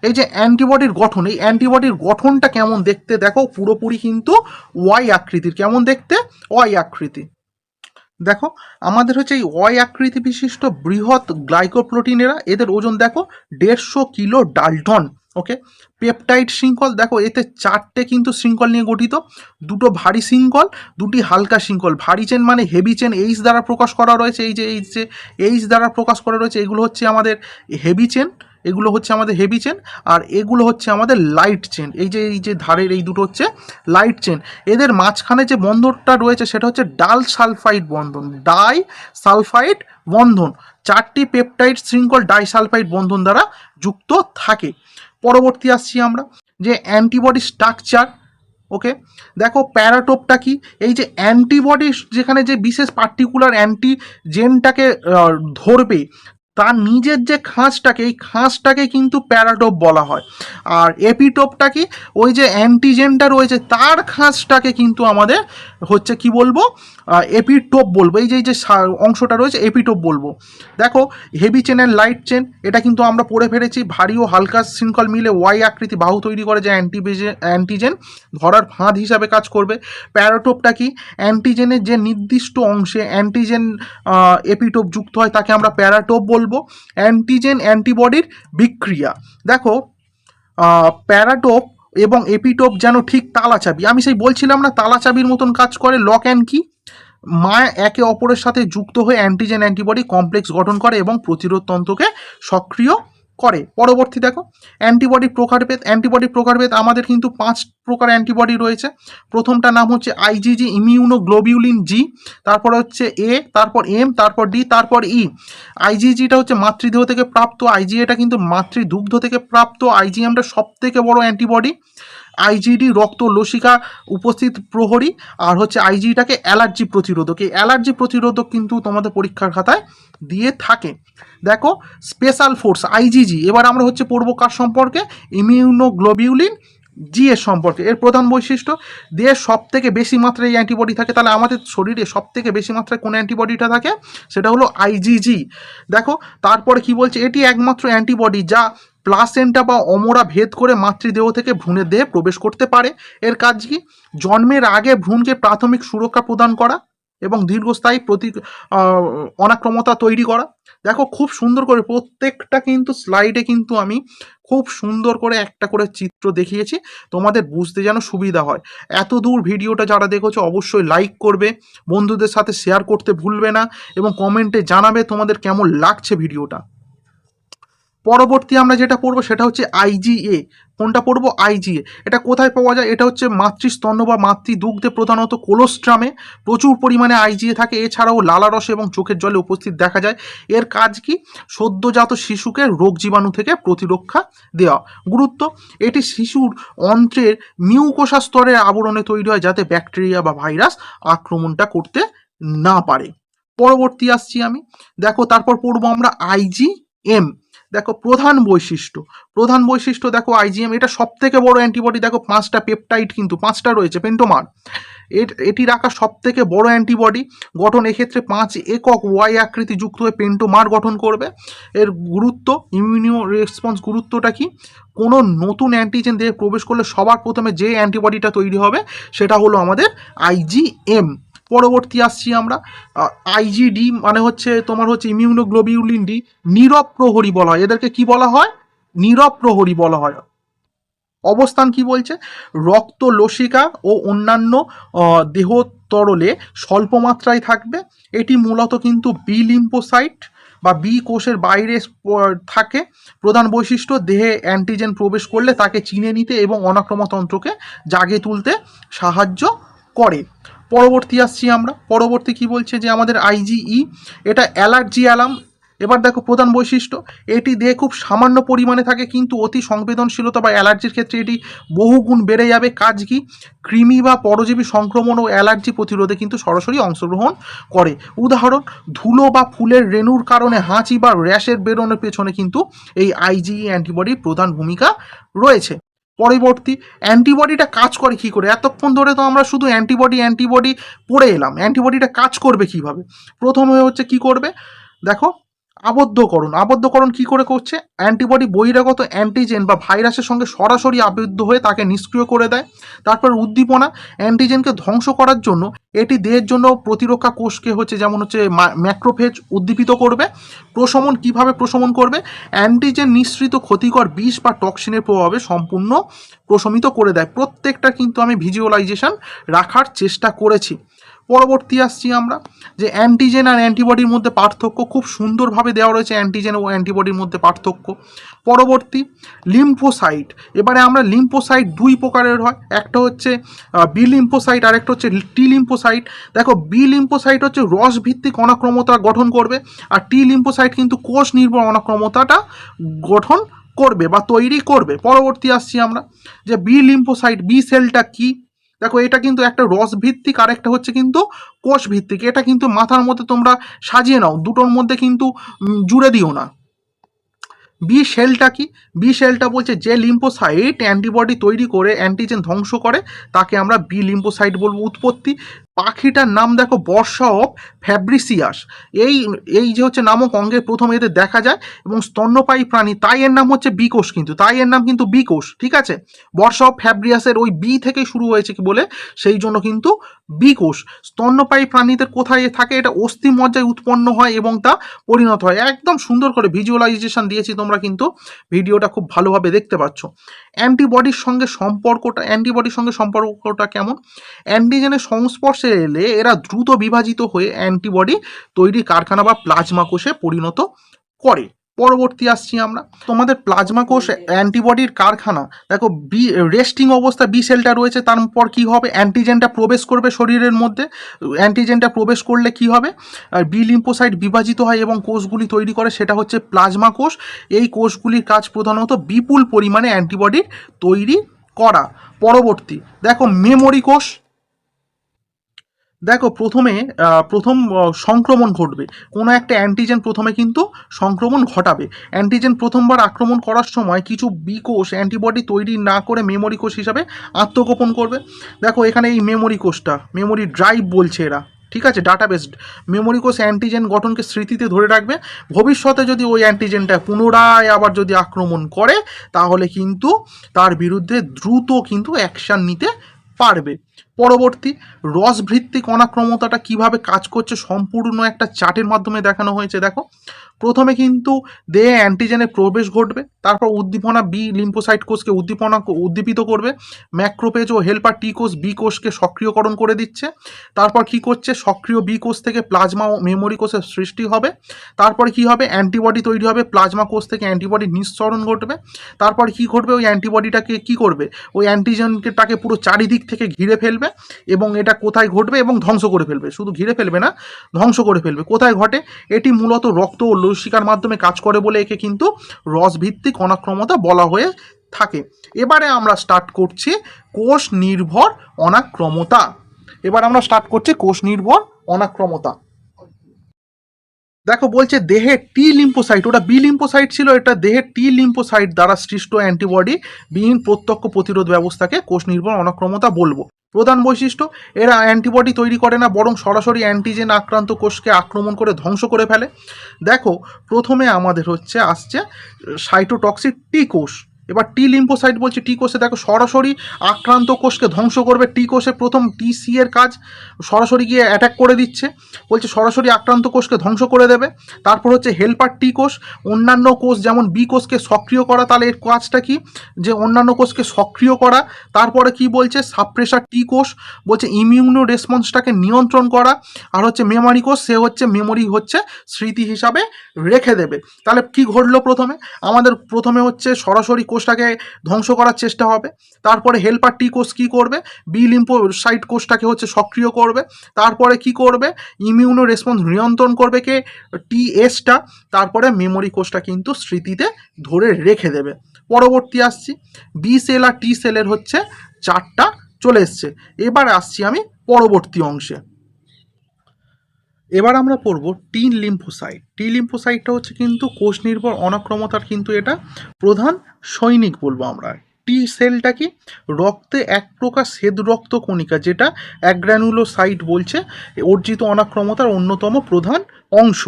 এই যে অ্যান্টিবডির গঠন, এই অ্যান্টিবডির গঠনটা কেমন দেখতে দেখো, পুরোপুরি কিন্তু ওয়াই আকৃতির। কেমন দেখতে? ওয়াই আকৃতি। দেখো আমাদের হচ্ছে এই ওয়াই আকৃতি বিশিষ্ট বৃহৎ গ্লাইকোপ্রোটিনেরা, এদের ওজন দেখো 150 কিলো ডাল্টন। ওকে, পেপটাইড শৃঙ্খল দেখো, এতে 4টে কিন্তু শৃঙ্খল নিয়ে গঠিত, 2টো ভারী শৃঙ্খল, 2টি হালকা শৃঙ্খল। ভারী চেন মানে হেভি চেন এইচ দ্বারা প্রকাশ করা রয়েছে, এই যে এইচ দ্বারা প্রকাশ করা রয়েছে, এগুলো হচ্ছে আমাদের হেভি চেন, এগুলো হচ্ছে আমাদের হেভি চেন, আর এগুলো হচ্ছে আমাদের লাইট চেন। এই যে ধারের এই দুটো হচ্ছে লাইট চেন। এদের মাঝখানে যে বন্ধনটা রয়েছে সেটা হচ্ছে ডাল সালফাইড বন্ধন, ডাই সালফাইড বন্ধন। 4টি পেপটাইড শৃঙ্খল ডাইসালফাইড বন্ধন দ্বারা যুক্ত থাকে। পরবর্তী আসছি আমরা, যে অ্যান্টিবডি স্ট্রাকচার। ওকে, দেখো প্যারাটোপটা কি? এই যে অ্যান্টিবডি যেখানে যে বিশেষ পার্টিকুলার অ্যান্টিজেনটাকে ধরবে, তার নিজের যে খাঁজটাকে, এই খাঁজটাকে কিন্তু প্যারাটোপ বলা হয়। আর এপিটোপটা কি? ওই যে অ্যান্টিজেনটা রয়েছে তার খাঁজটাকে কিন্তু আমাদের হচ্ছে কি বলবো, এপিটোপ বলবো। এই যে অংশটা রয়েছে এপিটোপ বলবো। দেখো heavy chain and light chain, এটা কিন্তু আমরা পড়ে ফেলেছি, ভারী ও হালকা শৃঙ্খল মিলে ওয়াই আকৃতি বাহু তৈরি করে, যে অ্যান্টিজেন ধরার ফাঁদ হিসাবে কাজ করবে। প্যারাটোপটা কি? অ্যান্টিজেনের যে নির্দিষ্ট অংশে অ্যান্টিজেন এপিটোপ যুক্ত হয় তাকে আমরা প্যারাটোপ বলবো। অ্যান্টিজেন অ্যান্টিবডির বিক্রিয়া, দেখো প্যারাটোপ এবং এপিটোপ যেন ঠিক তালা চাবি। আমি সেই বলছিলাম না, তালা চাবির মতন কাজ করে, লক অ্যান্ড কি, একে অপরের সাথে যুক্ত হয়ে অ্যান্টিজেন অ্যান্টিবডি কমপ্লেক্স গঠন করে এবং প্রতিরোধ তন্ত্রকে সক্রিয় করে। পরবর্তী দেখো অ্যান্টিবডি প্রকারভেদ। অ্যান্টিবডি প্রকারভেদ, আমাদের কিন্তু 5 প্রকার অ্যান্টিবডি রয়েছে। প্রথমটা নাম হচ্ছে আইজিজি, ইমিউনোগ্লোবিউলিন জি, তারপর হচ্ছে এ, তারপর এম, তারপর ডি, তারপর ই। আইজিজিটা হচ্ছে মাতৃদেহ থেকে প্রাপ্ত, আইজিএটা কিন্তু মাতৃদুগ্ধ থেকে প্রাপ্ত। আইজিএমটা সব থেকে বড় অ্যান্টিবডি। আইজিডি রক্ত লসিকা উপস্থিত প্রহরী, আর হচ্ছে আইজিটাকে অ্যালার্জি প্রতিরোধক। এই অ্যালার্জি প্রতিরোধক কিন্তু তোমাদের পরীক্ষার খাতায় দিয়ে থাকে। দেখো স্পেশাল ফোর্স আইজিজি, এবার আমরা হচ্ছে পড়বো কার সম্পর্কে, ইমিউনোগ্লোবিউলিন জি এর সম্পর্কে। এর প্রধান বৈশিষ্ট্য, দেহের সব থেকে বেশি মাত্রায় এই অ্যান্টিবডি থাকে। তাহলে আমাদের শরীরে সব থেকে বেশি মাত্রায় কোন অ্যান্টিবডিটা থাকে? সেটা হলো আইজিজি। দেখো তারপরে কি বলছে, এটি একমাত্র অ্যান্টিবডি যা প্লাসেন্টা বা অমরা ভেদ করে মাতৃদেহ থেকে ভ্রূণের দেহে প্রবেশ করতে পারে। এর কাজ কি? জন্মের আগে ভ্রূণকে প্রাথমিক সুরক্ষা প্রদান করা এবং দীর্ঘস্থায়ী অনাক্রমতা তৈরি করা। দেখো খুব সুন্দর করে প্রত্যেকটা কিন্তু স্লাইডে কিন্তু আমি খুব সুন্দর করে একটা করে চিত্র দেখিয়েছি, তোমাদের বুঝতে যেন সুবিধা হয়। এত দূর ভিডিওটা যারা দেখেছো অবশ্যই লাইক করবে, বন্ধুদের সাথে শেয়ার করতে ভুলবে না এবং কমেন্টে জানাবে তোমাদের কেমন লাগছে ভিডিওটা। পরবর্তী আমরা যেটা পড়বো সেটা হচ্ছে আইজিএ। কোনটা পড়বো? আইজিএ। এটা কোথায় পাওয়া যায়? এটা হচ্ছে মাতৃস্তন্য বা মাতৃদুগ্ধে, প্রধানত কোলোস্ট্রামে প্রচুর পরিমাণে আইজিএ থাকে। এছাড়াও লালারসে এবং চোখের জলে উপস্থিত দেখা যায়। এর কাজ কি? সদ্যজাত শিশুকে রোগ জীবাণু থেকে প্রতিরক্ষা দেওয়া। গুরুত্ব, এটি শিশুর অন্ত্রের মিউকোসা স্তরের আবরণে তৈরি হয় যাতে ব্যাকটেরিয়া বা ভাইরাস আক্রমণটা করতে না পারে। পরবর্তী আসছি আমি, দেখো তারপর পড়বো আমরা আইজিএম। দেখো প্রধান বৈশিষ্ট্য দেখো আইজিএম, এটা সব থেকে বড় অ্যান্টিবডি। দেখো 5টা পেপটাইড, কিন্তু 5টা রয়েছে পেন্টোমার। এটি রাখা সব থেকে বড় অ্যান্টিবডি। গঠন এক্ষেত্রে 5 একক ওয়াই আকৃতি যুক্ত হয়ে পেন্টোমার গঠন করবে। এর গুরুত্ব, ইমিউনো রেসপন্স গুরুত্বটা কি? কোনো নতুন অ্যান্টিজেন দেহে প্রবেশ করলে সবার প্রথমে যে অ্যান্টিবডিটা তৈরি হবে সেটা হলো আমাদের আইজিএম। পরবর্তী আসছি আমরা, আইজিডি মানে হচ্ছে তোমার হচ্ছে ইমিউনোগ্লোবিউলিন ডি। নীরব প্রহরী বলা হয় এদেরকে, কি বলা হয়? নীরব প্রহরী বলা হয়। অবস্থান কি বলছে? রক্ত লসিকা ও অন্যান্য দেহ তরলে স্বল্প মাত্রায় থাকবে। এটি মূলত কিন্তু বি লিম্ফোসাইট বা বি কোষের বাইরে থাকে। প্রধান বৈশিষ্ট্য, দেহে অ্যান্টিজেন প্রবেশ করলে তাকে চিনে নিতে এবং অনাক্রমতন্ত্রকে জাগে তুলতে সাহায্য করে। পরবর্তী আসছি আমরা, পরবর্তী কি বলছে যে আমাদের আইজিই, এটা অ্যালার্জি অ্যালার্ম। এবার দেখো প্রধান বৈশিষ্ট্য, এটি দেহে খুব সামান্য পরিমাণে থাকে কিন্তু অতি সংবেদনশীলতা বা অ্যালার্জির ক্ষেত্রে এটি বহুগুণ বেড়ে যাবে। কাজ কি? কৃমি বা পরজীবী সংক্রমণ ও অ্যালার্জি প্রতিরোধে কিন্তু সরাসরি অংশগ্রহণ করে। উদাহরণ, ধুলো বা ফুলের রেণুর কারণে হাঁচি বা র্যাশের বেরোনোর পেছনে কিন্তু এই আইজিই অ্যান্টিবডির প্রধান ভূমিকা রয়েছে। পরবর্তী, অ্যান্টিবডিটা কাজ করে কি করে? এতক্ষণ ধরে তো আমরা শুধু অ্যান্টিবডি পড়ে এলাম, অ্যান্টিবডিটা কাজ করবে কিভাবে? প্রথমে হচ্ছে কি করবে দেখো, আবদ্ধকরণ কি করে করছে? অ্যান্টিবডি বহিরাগত অ্যান্টিজেন বা ভাইরাসের সঙ্গে সরাসরি আবদ্ধ হয়ে তাকে নিষ্ক্রিয় করে দেয়। তারপর উদ্দীপনা, অ্যান্টিজেনকে ধ্বংস করার জন্য এটি দেহের জন্য প্রতিরক্ষা কোষকে হচ্ছে যেমন হচ্ছে ম্যাক্রোফেজ উদ্দীপিত করবে। প্রশমন, কিভাবে প্রশমন করবে? অ্যান্টিজেন নিঃসৃত ক্ষতিকর বিষ বা টক্সিনের প্রভাবে সম্পূর্ণ প্রশমিত করে দেয়। প্রত্যেকটা কিন্তু আমি ভিজুয়ালাইজেশন রাখার চেষ্টা করেছি। পরবর্তী আসছি আমরা, যে অ্যান্টিজেন আর অ্যান্টিবডির মধ্যে পার্থক্য খুব সুন্দরভাবে দেওয়া রয়েছে, অ্যান্টিজেন ও অ্যান্টিবডির মধ্যে পার্থক্য। পরবর্তী, লিম্ফোসাইট। এবারে আমরা লিম্ফোসাইট দুই প্রকারের হয়, একটা হচ্ছে বি লিম্ফোসাইট আর একটা হচ্ছে টি লিম্ফোসাইট। দেখো, বি লিম্ফোসাইট হচ্ছে রস ভিত্তিক অনাক্রমতা গঠন করবে, আর টি লিম্ফোসাইট কিন্তু কোষ নির্ভর অনাক্রমতাটা গঠন করবে বা তৈরি করবে। পরবর্তী আসছি আমরা, যে বি লিম্ফোসাইট, বি সেলটা কি? দেখো, এটা কিন্তু একটা রস ভিত্তিক আর একটা হচ্ছে কিন্তু কোষ ভিত্তিক। এটা কিন্তু মাথার মধ্যে তোমরা সাজিয়ে নাও, দুটোর মধ্যে কিন্তু জুড়ে দিও না। বি সেলটা কি? বি সেলটা বলছে যে লিম্ফোসাইট অ্যান্টিবডি তৈরি করে অ্যান্টিজেন ধ্বংস করে তাকে আমরা বি লিম্ফোসাইট বলবো। উৎপত্তি, পাখিটার নাম দেখো বর্ষা অফ ফ্যাব্রিসিয়াস। এই এই যে হচ্ছে নামক অঙ্গের প্রথম এদের দেখা যায় এবং স্তন্যপায়ী প্রাণী, তাই এর নাম হচ্ছে বি কোষ, কিন্তু তাই এর নাম কিন্তু বি কোষ, ঠিক আছে? বর্ষা অফ ফ্যাব্রিয়াসের ওই বি থেকে শুরু হয়েছে কি বলে, সেই জন্য কিন্তু বি কোষ। স্তন্যপায়ী প্রাণীদের কোথায় থাকে? এটা অস্থি মজ্জায় উৎপন্ন হয় এবং তা পরিণত হয়। একদম সুন্দর করে ভিজুয়ালাইজেশন দিয়েছি, তোমরা কিন্তু ভিডিওটা খুব ভালোভাবে দেখতে পাচ্ছ। অ্যান্টিবডির সঙ্গে সম্পর্কটা কেমন? অ্যান্টিজেনের সংস্পর্শে এলে এরা দ্রুত বিভাজিত হয়ে অ্যান্টিবডি তৈরির কারখানা বা প্লাজমা কোষে পরিণত করে। পরবর্তী আসছি আমরা, তোমাদের প্লাজমা কোষ অ্যান্টিবডির কারখানা। দেখো, বি রেস্টিং অবস্থা বি সেলটা রয়েছে, তারপর কি হবে? অ্যান্টিজেনটা প্রবেশ করবে শরীরের মধ্যে। অ্যান্টিজেনটা প্রবেশ করলে কি হবে? বি লিম্ফোসাইট বিভাজিত হয় এবং কোষগুলি তৈরি করে, সেটা হচ্ছে প্লাজমা কোষ। এই কোষগুলির কাজ প্রধানত বিপুল পরিমাণে অ্যান্টিবডির তৈরি করা। পরবর্তী দেখো, মেমোরি কোষ। দেখো, প্রথম সংক্রমণ ঘটবে, কোনো একটা অ্যান্টিজেন প্রথমে কিন্তু সংক্রমণ ঘটাবে। অ্যান্টিজেন প্রথমবার আক্রমণ করার সময় কিছু বি কোষ অ্যান্টিবডি তৈরি না করে মেমোরি কোষ হিসাবে আত্মগোপন করবে। দেখো, এখানে এই মেমোরি কোষটা, মেমোরি ড্রাইভ বলছে এরা, ঠিক আছে? ডাটাবেস। মেমোরি কোষ অ্যান্টিজেন গঠনকে স্মৃতিতে ধরে রাখবে। ভবিষ্যতে যদি ওই অ্যান্টিজেনটা পুনরায় আবার যদি আক্রমণ করে তাহলে কিন্তু তার বিরুদ্ধে দ্রুত কিন্তু অ্যাকশান নিতে পারবে। পরবর্তী, রসভিত্তিক অনাক্রমতাটা কিভাবে কাজ করছে সম্পূর্ণ একটা চার্টের মাধ্যমে দেখানো হয়েছে। দেখো, প্রথমে কিন্তু দেহে অ্যান্টিজেনের প্রবেশ ঘটবে, তারপর উদ্দীপনা বি লিম্ফোসাইট কোষকে উদ্দীপিত করবে। ম্যাক্রোপেজ ও হেল্পার টি কোষ বি কোষকে সক্রিয়করণ করে দিচ্ছে। তারপর কি করছে? সক্রিয় বি কোষ থেকে প্লাজমা ও মেমোরি কোষের সৃষ্টি হবে। তারপরে কি হবে? অ্যান্টিবডি তৈরি হবে, প্লাজমা কোষ থেকে অ্যান্টিবডি নিঃসরণ ঘটবে। তারপর কি ঘটবে? ওই অ্যান্টিবডিটাকে কি করবে? ওই অ্যান্টিজেনটাকে পুরো চারিদিক থেকে ঘিরে ফেলবে এবং এটা কোথায় ঘটবে? এবং ধ্বংস করে ফেলবে। শুধু ঘিরে ফেলবে না, ধ্বংস করে ফেলবে। কোথায় ঘটে? এটি মূলত রক্ত ও লসিকার মাধ্যমে কাজ করে বলে একে কিন্তু রসভিত্তিক অনাক্রমতা বলা হয়ে থাকে। এবারে আমরা স্টার্ট করছি কোষ নির্ভর অনাক্রমতা। দেখো বলছে দেহে টি লিম্ফোসাইট, ওটা বি লিম্ফোসাইট ছিল, এটা দেহে টি লিম্ফোসাইট দ্বারা সৃষ্ট অ্যান্টিবডি বিহীন প্রত্যক্ষ প্রতিরোধ ব্যবস্থাকে কোষ নির্ভর অনাক্রমতা বলবো। প্রধান বৈশিষ্ট্য, এরা অ্যান্টিবডি তৈরি করে না, বরং সরাসরি অ্যান্টিজেন আক্রান্ত কোষকে আক্রমণ করে ধ্বংস করে ফেলে। দেখো প্রথমে আমাদের আসছে সাইটোটক্সিক টি কোষ। এবার টি লিম্ফোসাইট বলছে টি কোষে দেখো সরাসরি আক্রান্ত কোষকে ধ্বংস করবে। টি কোষে প্রথম টিসি এর কাজ সরাসরি গিয়ে অ্যাটাক করে দিচ্ছে, বলছে সরাসরি আক্রান্ত কোষকে ধ্বংস করে দেবে। তারপর হেল্পার টি কোষ, অন্যান্য কোষ যেমন বি কোষকে সক্রিয় করা, তাহলে এর কাজটা কি, যে অন্যান্য কোষকে সক্রিয় করা। তারপরে কি বলছে সাপ্রেসার টি কোষ, বলছে ইমিউনো রেসপন্সটাকে নিয়ন্ত্রণ করা। আর মেমোরি কোষ, সে মেমোরি স্মৃতি হিসাবে রেখে দেবে। তাহলে কি ঘটলো, আমাদের প্রথমে সরাসরি কোষটাকে ধ্বংস করার চেষ্টা হবে। তারপরে হেল্পার টি কোষ কি করবে, বি লিম্ফোসাইট কোষটাকে সক্রিয় করবে। তারপরে কি করবে, ইমিউনো রেসপন্স নিয়ন্ত্রণ করবে কে, টিএসটা। তারপরে মেমোরি কোষটা কিন্তু স্মৃতিতে ধরে রেখে দেবে। পরবর্তী আসছি, বি সেল আর টি সেলের চারটা চলে এসছে। এবার আসছি আমি পরবর্তী অংশে। এবার আমরা পড়ব টি লিম্ফোসাইট। টি লিম্ফোসাইটটা কিন্তু কোষ নির্ভর অনাক্রমতার কিন্তু এটা প্রধান সৈনিক বলবো আমরা। টি সেলটা কি, রক্তে এক প্রকার শ্বেত রক্ত কণিকা, যেটা অ্যাগ্রানুলোসাইট বলছে অর্জিত অনাক্রমতার অন্যতম প্রধান অংশ।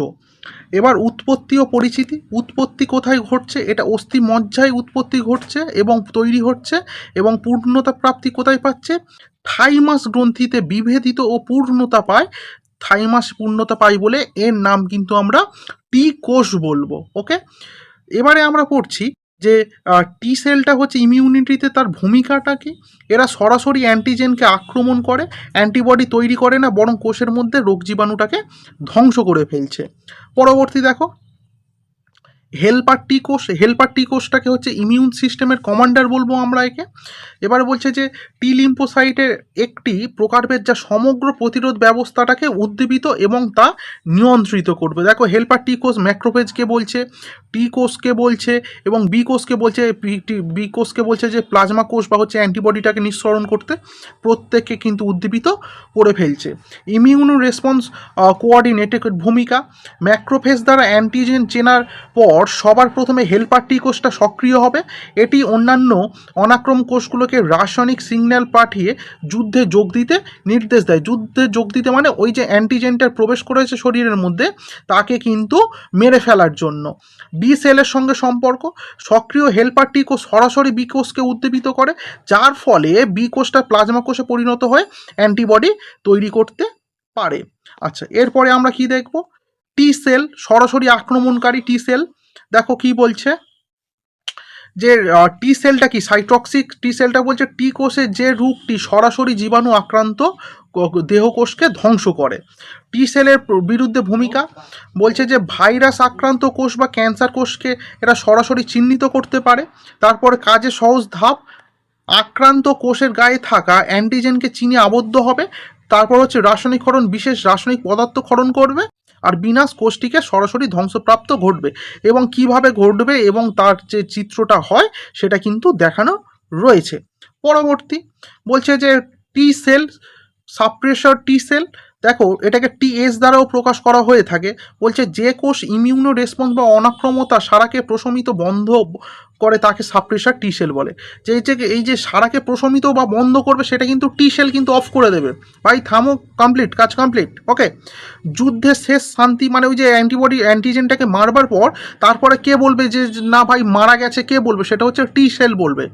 এবার উৎপত্তি ও পরিচিতি। উৎপত্তি কোথায় ঘটছে, এটা অস্থি মজ্জায় উৎপত্তি ঘটছে এবং তৈরি হচ্ছে, এবং পূর্ণতা প্রাপ্তি কোথায় পাচ্ছে, থাইমাস গ্রন্থিতে বিভেদিত ও পূর্ণতা পায়। থাইমাস পূর্ণতা পাই বলে এর নাম কিন্তু আমরা টি কোষ বলবো। ওকে, এবারে আমরা পড়ছি যে টি সেলটা ইমিউনিটিতে তার ভূমিকাটা কি। এরা সরাসরি অ্যান্টিজেনকে আক্রমণ করে, অ্যান্টিবডি তৈরি করে না, বরং কোষের মধ্যে রোগ জীবাণুটাকে ধ্বংস করে ফেলছে। পরবর্তী দেখো হেল্পার টি কোষ। হেল্পার টি কোষটাকে ইমিউন সিস্টেমের কমান্ডার বলবো আমরা একে। এবার বলছে যে টি লিম্ফোসাইটের একটি প্রকারভেদ যা সমগ্র প্রতিরোধ ব্যবস্থাটাকে উদ্দীপিত এবং তা নিয়ন্ত্রিত করবে। দেখো হেল্পার টি কোষ ম্যাক্রোফেজকে বলছে, টি কোষকে বলছে, এবং বি কোষকে বলছে, বি কোষকে বলছে যে প্লাজমা কোষ বা অ্যান্টিবডিটাকে নিঃসরণ করতে, প্রত্যেককে কিন্তু উদ্দীপিত করে ফেলছে। ইমিউনো রেসপন্স কোঅর্ডিনেটের ভূমিকা। ম্যাক্রোফেজ দ্বারা অ্যান্টিজেন চেনার পর সবার প্রথমে হেল্পার টি কোষটা সক্রিয় হবে। এটি অন্যান্য অনাক্রম কোষগুলোকে রাসায়নিক সিগন্যাল পাঠিয়ে যুদ্ধে যোগ দিতে নির্দেশ দেয়। যুদ্ধে যোগ দিতে মানে ওই যে অ্যান্টিজেনটা প্রবেশ করেছে শরীরের মধ্যে, তাকে কিন্তু মেরে ফেলার জন্য। বি সেলের সঙ্গে সম্পর্ক। সক্রিয় হেল্পার টি কোষ সরাসরি বি কোষকে উদ্দীপিত করে, যার ফলে বি কোষটা প্লাজমা কোষে পরিণত হয়ে অ্যান্টিবডি তৈরি করতে পারে। আচ্ছা, এরপরে আমরা কি দেখব, টি সেল, সরাসরি আক্রমণকারী টি সেল। দেখো কি বলছে যে টি সেলটা কি, সাইটক্সিক টি সেলটা বলছে টি কোষের যে রূপটি সরাসরি জীবাণু আক্রান্ত দেহকোষকে ধ্বংস করে। টি সেলের বিরুদ্ধে ভূমিকা। বলছে যে ভাইরাস আক্রান্ত কোষ বা ক্যান্সার কোষকে এরা সরাসরি চিহ্নিত করতে পারে। তারপরে কাজে সহজ ধাপ, আক্রান্ত কোষের গায়ে থাকা অ্যান্টিজেনকে চিনে আবদ্ধ হবে। তারপর রাসায়নিকক্ষরণ, বিশেষ রাসায়নিক পদার্থ ক্ষরণ করবে, আর বিনাশ কোষটিকে সরাসরি ধ্বংসপ্রাপ্ত ঘটবে। এবং কিভাবে ঘটবে এবং তার যে চিত্রটা হয় সেটা কিন্তু দেখানো রয়েছে। পরবর্তী বলছে যে টি সেল, সাপ্রেসর টি সেল। দেখো এটাকে টিএস দ্বারাও প্রকাশ করা হয়ে থাকে। বলছে যে কোষ ইমিউনো রেসপন্স বা অনাক্রমতা সারাকে প্রশমিত বন্ধ করে তাকে সাপ্রেসর টি সেল বলে। যে এই যে সারাকে প্রশমিত বা বন্ধ করবে সেটা কিন্তু টি সেল কিন্তু অফ করে দেবে, ভাই থামো, কমপ্লিট, কাজ কমপ্লিট। ওকে, যুদ্ধের শেষ শান্তি মানে ওই যে অ্যান্টিজেনটাকে মারবার পর তারপরে কে বলবে যে না ভাই মারা গেছে, কে বলবে, সেটা টি সেল বলবে।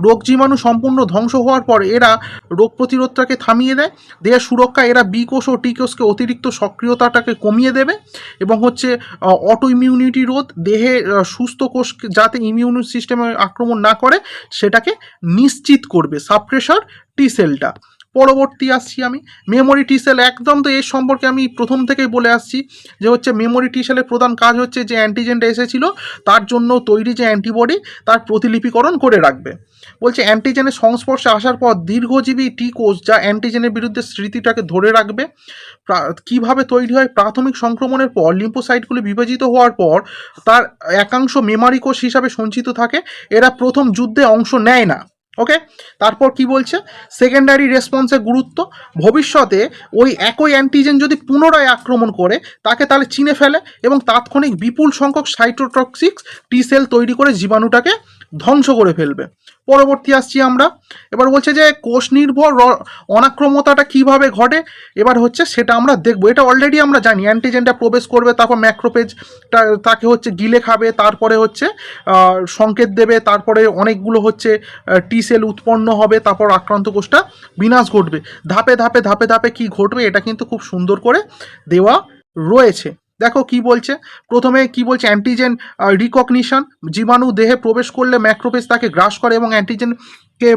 রোগ জীবাণু সম্পূর্ণ ধ্বংস হওয়ার পর এরা রোগ প্রতিরোধটাকে থামিয়ে দেয়। দেহের সুরক্ষা, এরা বি কোষ ও টি কোষকে অতিরিক্ত সক্রিয়তাটাকে কমিয়ে দেবে, এবং অটো ইমিউনিটি রোধ, দেহে সুস্থ কোষ যাতে ইমিউন সিস্টেমে আক্রমণ না করে সেটাকে নিশ্চিত করবে সাপ্রেসর টি সেলটা। পরবর্তী আসছি আমি মেমোরি টি সেল। একদম তো এর সম্পর্কে আমি প্রথম থেকেই বলে আসছি যে মেমোরি টি সেলের প্রধান কাজ যে অ্যান্টিজেনটা এসেছিল তার জন্য তৈরি যে অ্যান্টিবডি তার প্রতিলিপিকরণ করে রাখবে। বলছে অ্যান্টিজেনের সংস্পর্শে আসার পর দীর্ঘজীবী টি কোষ যা অ্যান্টিজেনের বিরুদ্ধে স্মৃতিটাকে ধরে রাখবে। কিভাবে তৈরি হয়, প্রাথমিক সংক্রমণের পর লিম্ফোসাইটগুলি বিভাজিত হওয়ার পর তার একাংশ মেমোরি কোষ হিসাবে সঞ্চিত থাকে। এরা প্রথম যুদ্ধে অংশ নেয় না, ওকে, তারপর কি বলছে, সেকেন্ডারি রেসপন্সের গুরুত্ব, ভবিষ্যতে ওই একই অ্যান্টিজেন যদি পুনরায় আক্রমণ করে তাকে তাহলে চিনে ফেলে এবং তাৎক্ষণিক বিপুল সংখ্যক সাইটোটক্সিক টি সেল তৈরি করে জীবাণুটাকে ধ্বংস করে ফেলবে। পরবর্তী আসছি আমরা, এবার বলছে যে কোষ নির্ভর অনাক্রমতাটা কিভাবে ঘটে, এবার হচ্ছে সেটা আমরা দেখবো। এটা অলরেডি আমরা জানি, অ্যান্টিজেনটা প্রবেশ করবে, তারপর ম্যাক্রোফেজ তাকে হচ্ছে গিলে খাবে, তারপরে হচ্ছে সংকেত দেবে, তারপরে অনেকগুলো হচ্ছে টি সেল উৎপন্ন হবে, তারপর আক্রান্ত কোষটা বিনাশ ঘটবে। ধাপে ধাপে ধাপে ধাপে কি ঘটবে এটা কিন্তু খুব সুন্দর করে দেওয়া রয়েছে। দেখো কি বলছে, প্রথমে কি বলছে, অ্যান্টিজেন রিকগনিশন, জীবাণু দেহে প্রবেশ করলে ম্যাক্রোফেজ তাকে গ্রাস করে এবং অ্যান্টিজেনকে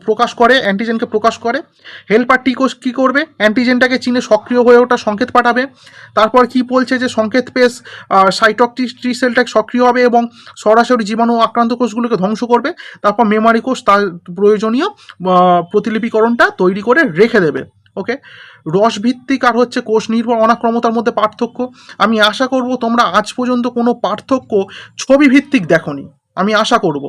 প্রকাশ করে, অ্যান্টিজেনকে প্রকাশ করে। হেল্পার টি কোষ কী করবে, অ্যান্টিজেনটাকে চিনে সক্রিয় হয়ে ওঠা সংকেত পাঠাবে। তারপর কি বলছে যে সংকেত পেশ সাইটক টি সেলটাকে সক্রিয় হবে এবং সরাসরি জীবাণু আক্রান্ত কোষগুলোকে ধ্বংস করবে। তারপর মেমারি কোষ তার প্রয়োজনীয় প্রতিলিপিকরণটা তৈরি করে রেখে দেবে। ওকে, রসভিত্তিক আর হচ্ছে কোষ নির্ভর অনাক্রমতার মধ্যে পার্থক্য, আমি আশা করব তোমরা আজ পর্যন্ত কোনো পার্থক্য ছবি ভিত্তিক দেখোনি, আমি আশা করব।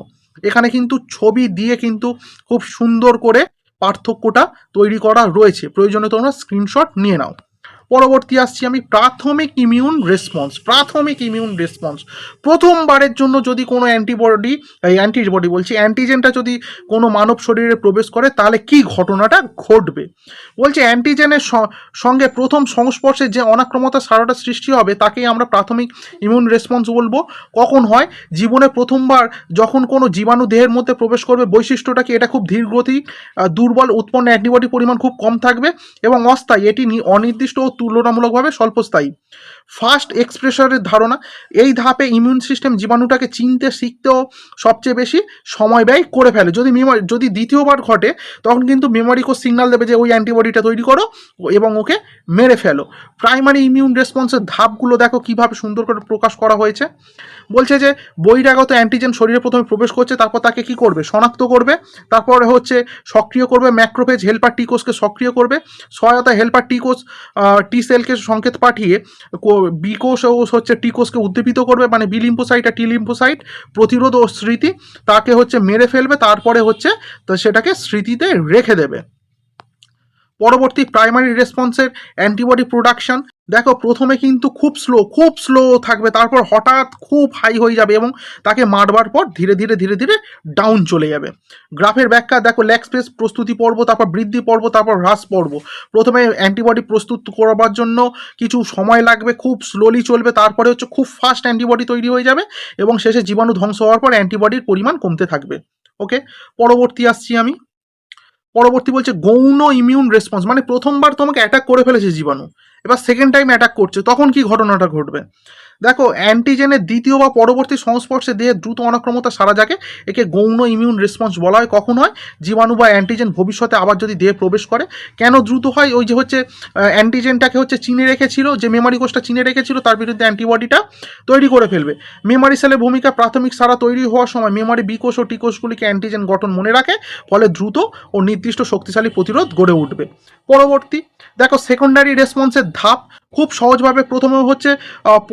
এখানে কিন্তু ছবি দিয়ে কিন্তু খুব সুন্দর করে পার্থক্যটা তৈরি করা রয়েছে, প্রয়োজনে তোমরা স্ক্রিনশট নিয়ে নাও। পরবর্তী আসছি আমি, প্রাথমিক ইমিউন রেসপন্স। প্রাথমিক ইমিউন রেসপন্স, প্রথমবারের জন্য যদি কোনো অ্যান্টিবডি বলছি অ্যান্টিজেনটা যদি কোনো মানব শরীরে প্রবেশ করে তাহলে কি ঘটনাটা ঘটবে। বলছে অ্যান্টিজেনের সঙ্গে প্রথম সংস্পর্শে যে অনাক্রমতা সারাটা সৃষ্টি হবে তাকেই আমরা প্রাথমিক ইমিউন রেসপন্স বলবো। কখন হয়, জীবনে প্রথমবার যখন কোনো জীবাণু দেহের মধ্যে প্রবেশ করবে, বৈশিষ্ট্যটা কি, এটা খুব ধীরগতি, দুর্বল, উৎপন্ন অ্যান্টিবডি পরিমাণ খুব কম থাকবে এবং অস্থায়ী, এটি অনির্দিষ্ট ও তুলনামূলকভাবে স্বল্পস্থায়ী। ফার্স্ট এক্সপ্রেশনের ধারণা, এই ধাপে ইমিউন সিস্টেম জীবাণুটাকে চিনতে শিখতেও সবচেয়ে বেশি সময় ব্যয় করে ফেলে। যদি দ্বিতীয়বার ঘটে তখন কিন্তু মেমোরি কোষ সিগন্যাল দেবে যে ওই অ্যান্টিবডিটা তৈরি করো এবং ওকে মেরে ফেলো। প্রাইমারি ইমিউন রেসপন্সের ধাপগুলো দেখো কিভাবে সুন্দর করে প্রকাশ করা হয়েছে। বলছে যে বহিরাগত অ্যান্টিজেন শরীরে প্রথমে প্রবেশ করছে, তারপর তাকে কি করবে, শনাক্ত করবে, তারপরে হচ্ছে সক্রিয় করবে, ম্যাক্রোফেজ হেল্পার টি কোষকে সক্রিয় করবে, সহায়তা হেল্পার টি কোষ টি সেলকে সংকেত পাঠিয়ে বি কোষ ও হচ্ছে টি কোষকে উদ্দীপিত করবে, মানে বি লিম্ফোসাইট আর টি লিম্ফোসাইট প্রতিরোধ ও স্মৃতি, তাকে হচ্ছে মেরে ফেলবে, তারপরে হচ্ছে সেটাকে স্মৃতিতে রেখে দেবে। পরবর্তী প্রাইমারি রেসপন্সের অ্যান্টিবডি প্রোডাকশন, দেখো প্রথমে কিন্তু খুব স্লো থাকবে, তারপর হঠাৎ খুব হাই হয়ে যাবে এবং তাকে মারবার পর ধীরে ধীরে ধীরে ধীরে ডাউন চলে যাবে। গ্রাফের ব্যাখ্যা দেখো, ল্যাগ ফেজ প্রস্তুতি পর্ব, তারপর বৃদ্ধি পর্ব, তারপর হ্রাস পর্ব। প্রথমে অ্যান্টিবডি প্রস্তুত করবার জন্য কিছু সময় লাগবে, খুব স্লোলি চলবে, তারপরে হচ্ছে খুব ফাস্ট অ্যান্টিবডি তৈরি হয়ে যাবে এবং শেষে জীবাণু ধ্বংস হওয়ার পর অ্যান্টিবডির পরিমাণ কমতে থাকবে। ওকে, পরবর্তী আসছি আমি, পরবর্তী বলছে গৌণ ইমিউন রেসপন্স, মানে প্রথমবার তোমাকে অ্যাটাক করে ফেলেছে জীবাণু, এবার সেকেন্ড টাইম অ্যাটাক করছে, তখন কি ঘটনাটা ঘটবে। দেখো অ্যান্টিজেনের দ্বিতীয় বা পরবর্তী সংস্পর্শে দেহে দ্রুত অনাক্রমতা সারা জাগে, একে গৌণ ইমিউন রেসপন্স বলা হয়। কখন হয়, জীবাণু বা অ্যান্টিজেন ভবিষ্যতে আবার যদি দেহে প্রবেশ করে। কেন দ্রুত হয়, ওই যে হচ্ছে অ্যান্টিজেনটাকে হচ্ছে চিনে রেখেছিল, যে মেমারি কোষটা চিনে রেখেছিল তার বিরুদ্ধে অ্যান্টিবডিটা তৈরি করে ফেলবে। মেমারি সেলের ভূমিকা, প্রাথমিক সারা তৈরি হওয়ার সময় মেমারি বি কোষ ও টি কোষগুলিকে অ্যান্টিজেন গঠন মনে রাখে, ফলে দ্রুত ও নির্দিষ্ট শক্তিশালী প্রতিরোধ গড়ে উঠবে। পরবর্তী দেখো সেকেন্ডারি রেসপন্সের ধাপ, খুব সহজভাবে প্রথমে হচ্ছে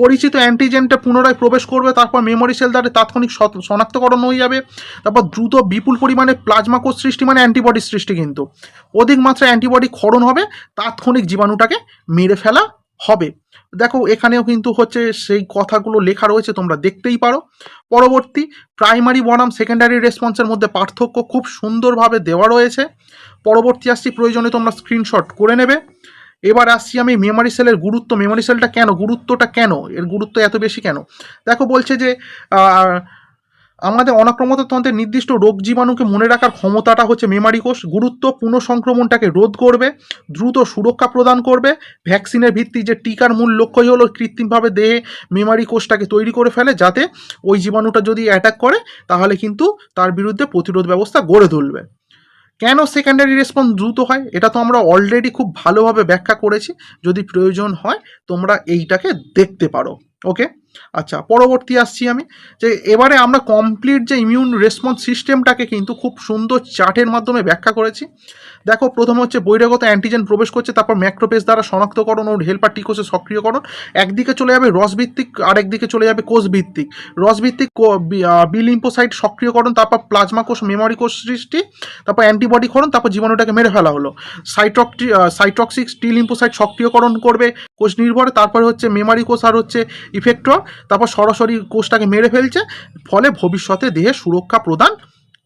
পরিচিত অ্যান্টিজেনটা পুনরায় প্রবেশ করবে, তারপর মেমোরি সেল দ্বারা তাৎক্ষণিক শনাক্তকরণ হয়ে যাবে, তারপর দ্রুত বিপুল পরিমাণে প্লাজমা কোষ সৃষ্টি, মানে অ্যান্টিবডি সৃষ্টি, কিন্তু অধিক মাত্রায় অ্যান্টিবডি ক্ষরণ হবে, তাৎক্ষণিক জীবাণুটাকে মেরে ফেলা হবে। দেখো এখানেও কিন্তু হচ্ছে সেই কথাগুলো লেখা রয়েছে, তোমরা দেখতেই পারো। পরবর্তী প্রাইমারি বনাম সেকেন্ডারি রেসপন্সের মধ্যে পার্থক্য খুব সুন্দরভাবে দেওয়া রয়েছে। পরবর্তী আসছি, প্রয়োজনে তোমরা স্ক্রিনশট করে নেবে। এবার আসছি আমি মেমোরি সেলের গুরুত্ব, মেমোরি সেলটা কেন, গুরুত্বটা কেন, এর গুরুত্ব এত বেশি কেন। দেখো বলছে যে আমাদের অনাক্রমতা তন্ত্রের নির্দিষ্ট রোগ জীবাণুকে মনে রাখার ক্ষমতাটা হচ্ছে মেমারি কোষ। গুরুত্ব, পুনঃসংক্রমণটাকে রোধ করবে, দ্রুত সুরক্ষা প্রদান করবে। ভ্যাকসিনের ভিত্তি, যে টিকার মূল লক্ষ্যই হলো কৃত্রিমভাবে দেহে মেমারি কোষটাকে তৈরি করে ফেলে, যাতে ওই জীবাণুটা যদি অ্যাটাক করে তাহলে কিন্তু তার বিরুদ্ধে প্রতিরোধ ব্যবস্থা গড়ে তুলবে। কেন সেকেন্ডারি রেসপন্স দ্রুত হয়, এটা তো আমরা অলরেডি খুব ভালোভাবে ব্যাখ্যা করেছি, যদি প্রয়োজন হয় তোমরা এইটাকে দেখতে পারো। ওকে, আচ্ছা, পরবর্তী আসছি আমি, যে এবারে আমরা কমপ্লিট যে ইমিউন রেসপন্স সিস্টেমটাকে কিন্তু খুব সুন্দর চার্টের মাধ্যমে ব্যাখ্যা করেছি। দেখো, প্রথমে হচ্ছে বহিরাগত অ্যান্টিজেন প্রবেশ করছে, তারপর ম্যাক্রোপেজ দ্বারা শনাক্তকরণ ও হেল্পার টি কোষের সক্রিয়করণ। একদিকে চলে যাবে রসভিত্তিক, আরেকদিকে চলে যাবে কোষভিত্তিক। রসভিত্তিক বি লিম্ফোসাইট সক্রিয়করণ, তারপর প্লাজমা কোষ মেমরি কোষ সৃষ্টি, তারপর অ্যান্টিবডি ক্ষরণ, তারপর জীবাণুটাকে মেরে ফেলা হলো। সাইটক্সিক টি লিম্ফোসাইট সক্রিয়করণ করবে কোষ নির্ভরে, তারপরে হচ্ছে মেমারি কোষ আর হচ্ছে ইফেক্টর, তারপর সরাসরি কোষটাকে মেরে ফেলছে, ফলে ভবিষ্যতে দেহে সুরক্ষা প্রদান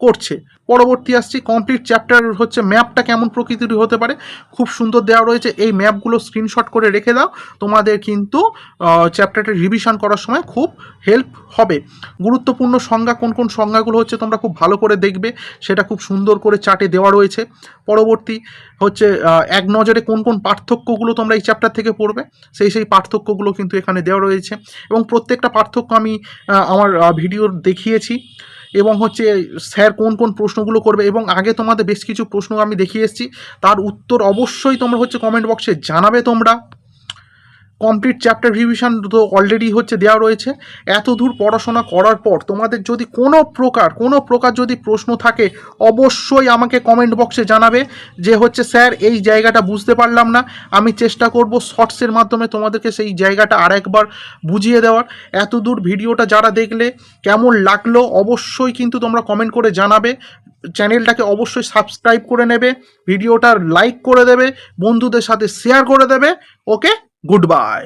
করছে। পরবর্তী আসছি, কমপ্লিট চ্যাপ্টার হচ্ছে ম্যাপটা কেমন প্রকৃতির হতে পারে, খুব সুন্দর দেওয়া রয়েছে। এই ম্যাপগুলো স্ক্রিনশট করে রেখে দাও, তোমাদের কিন্তু চ্যাপ্টারটা রিভিশন করার সময় খুব হেল্প হবে। গুরুত্বপূর্ণ সংজ্ঞা কোন কোন সংজ্ঞাগুলো হচ্ছে তোমরা খুব ভালো করে দেখবে, সেটা খুব সুন্দর করে চার্টে দেওয়া রয়েছে। পরবর্তী হচ্ছে এক নজরে কোন কোন পার্থক্যগুলো তোমরা এই চ্যাপ্টার থেকে পড়বে, সেই পার্থক্যগুলো কিন্তু এখানে দেওয়া রয়েছে, এবং প্রত্যেকটা পার্থক্য আমি আমার ভিডিও দেখিয়েছি, এবং হচ্ছে স্যার কোন কোন প্রশ্নগুলো করবে, এবং আগে তোমাদের বেশ কিছু প্রশ্ন আমি দেখিয়ে এসেছি, তার উত্তর অবশ্যই তোমরা হচ্ছে কমেন্ট বক্সে জানাবে তোমরা। কমপ্লিট চ্যাপ্টার রিভিশন তো অলরেডি হচ্ছে দেওয়া রয়েছে। এত দূর পড়াশোনা করার পর তোমাদের যদি কোনো প্রকার যদি প্রশ্ন থাকে, অবশ্যই আমাকে কমেন্ট বক্সে জানাবে যে হচ্ছে স্যার এই জায়গাটা বুঝতে পারলাম না। আমি চেষ্টা করব শর্টসের মাধ্যমে তোমাদেরকে সেই জায়গাটা আরেকবার বুঝিয়ে দেওয়ার। এত দূর ভিডিওটা যারা দেখলে কেমন লাগলো অবশ্যই কিন্তু তোমরা কমেন্ট করে জানাবে। চ্যানেলটাকে অবশ্যই সাবস্ক্রাইব করে নেবে, ভিডিওটা লাইক করে দেবে, বন্ধুদের সাথে শেয়ার করে দেবে। ওকে, গুড বাই।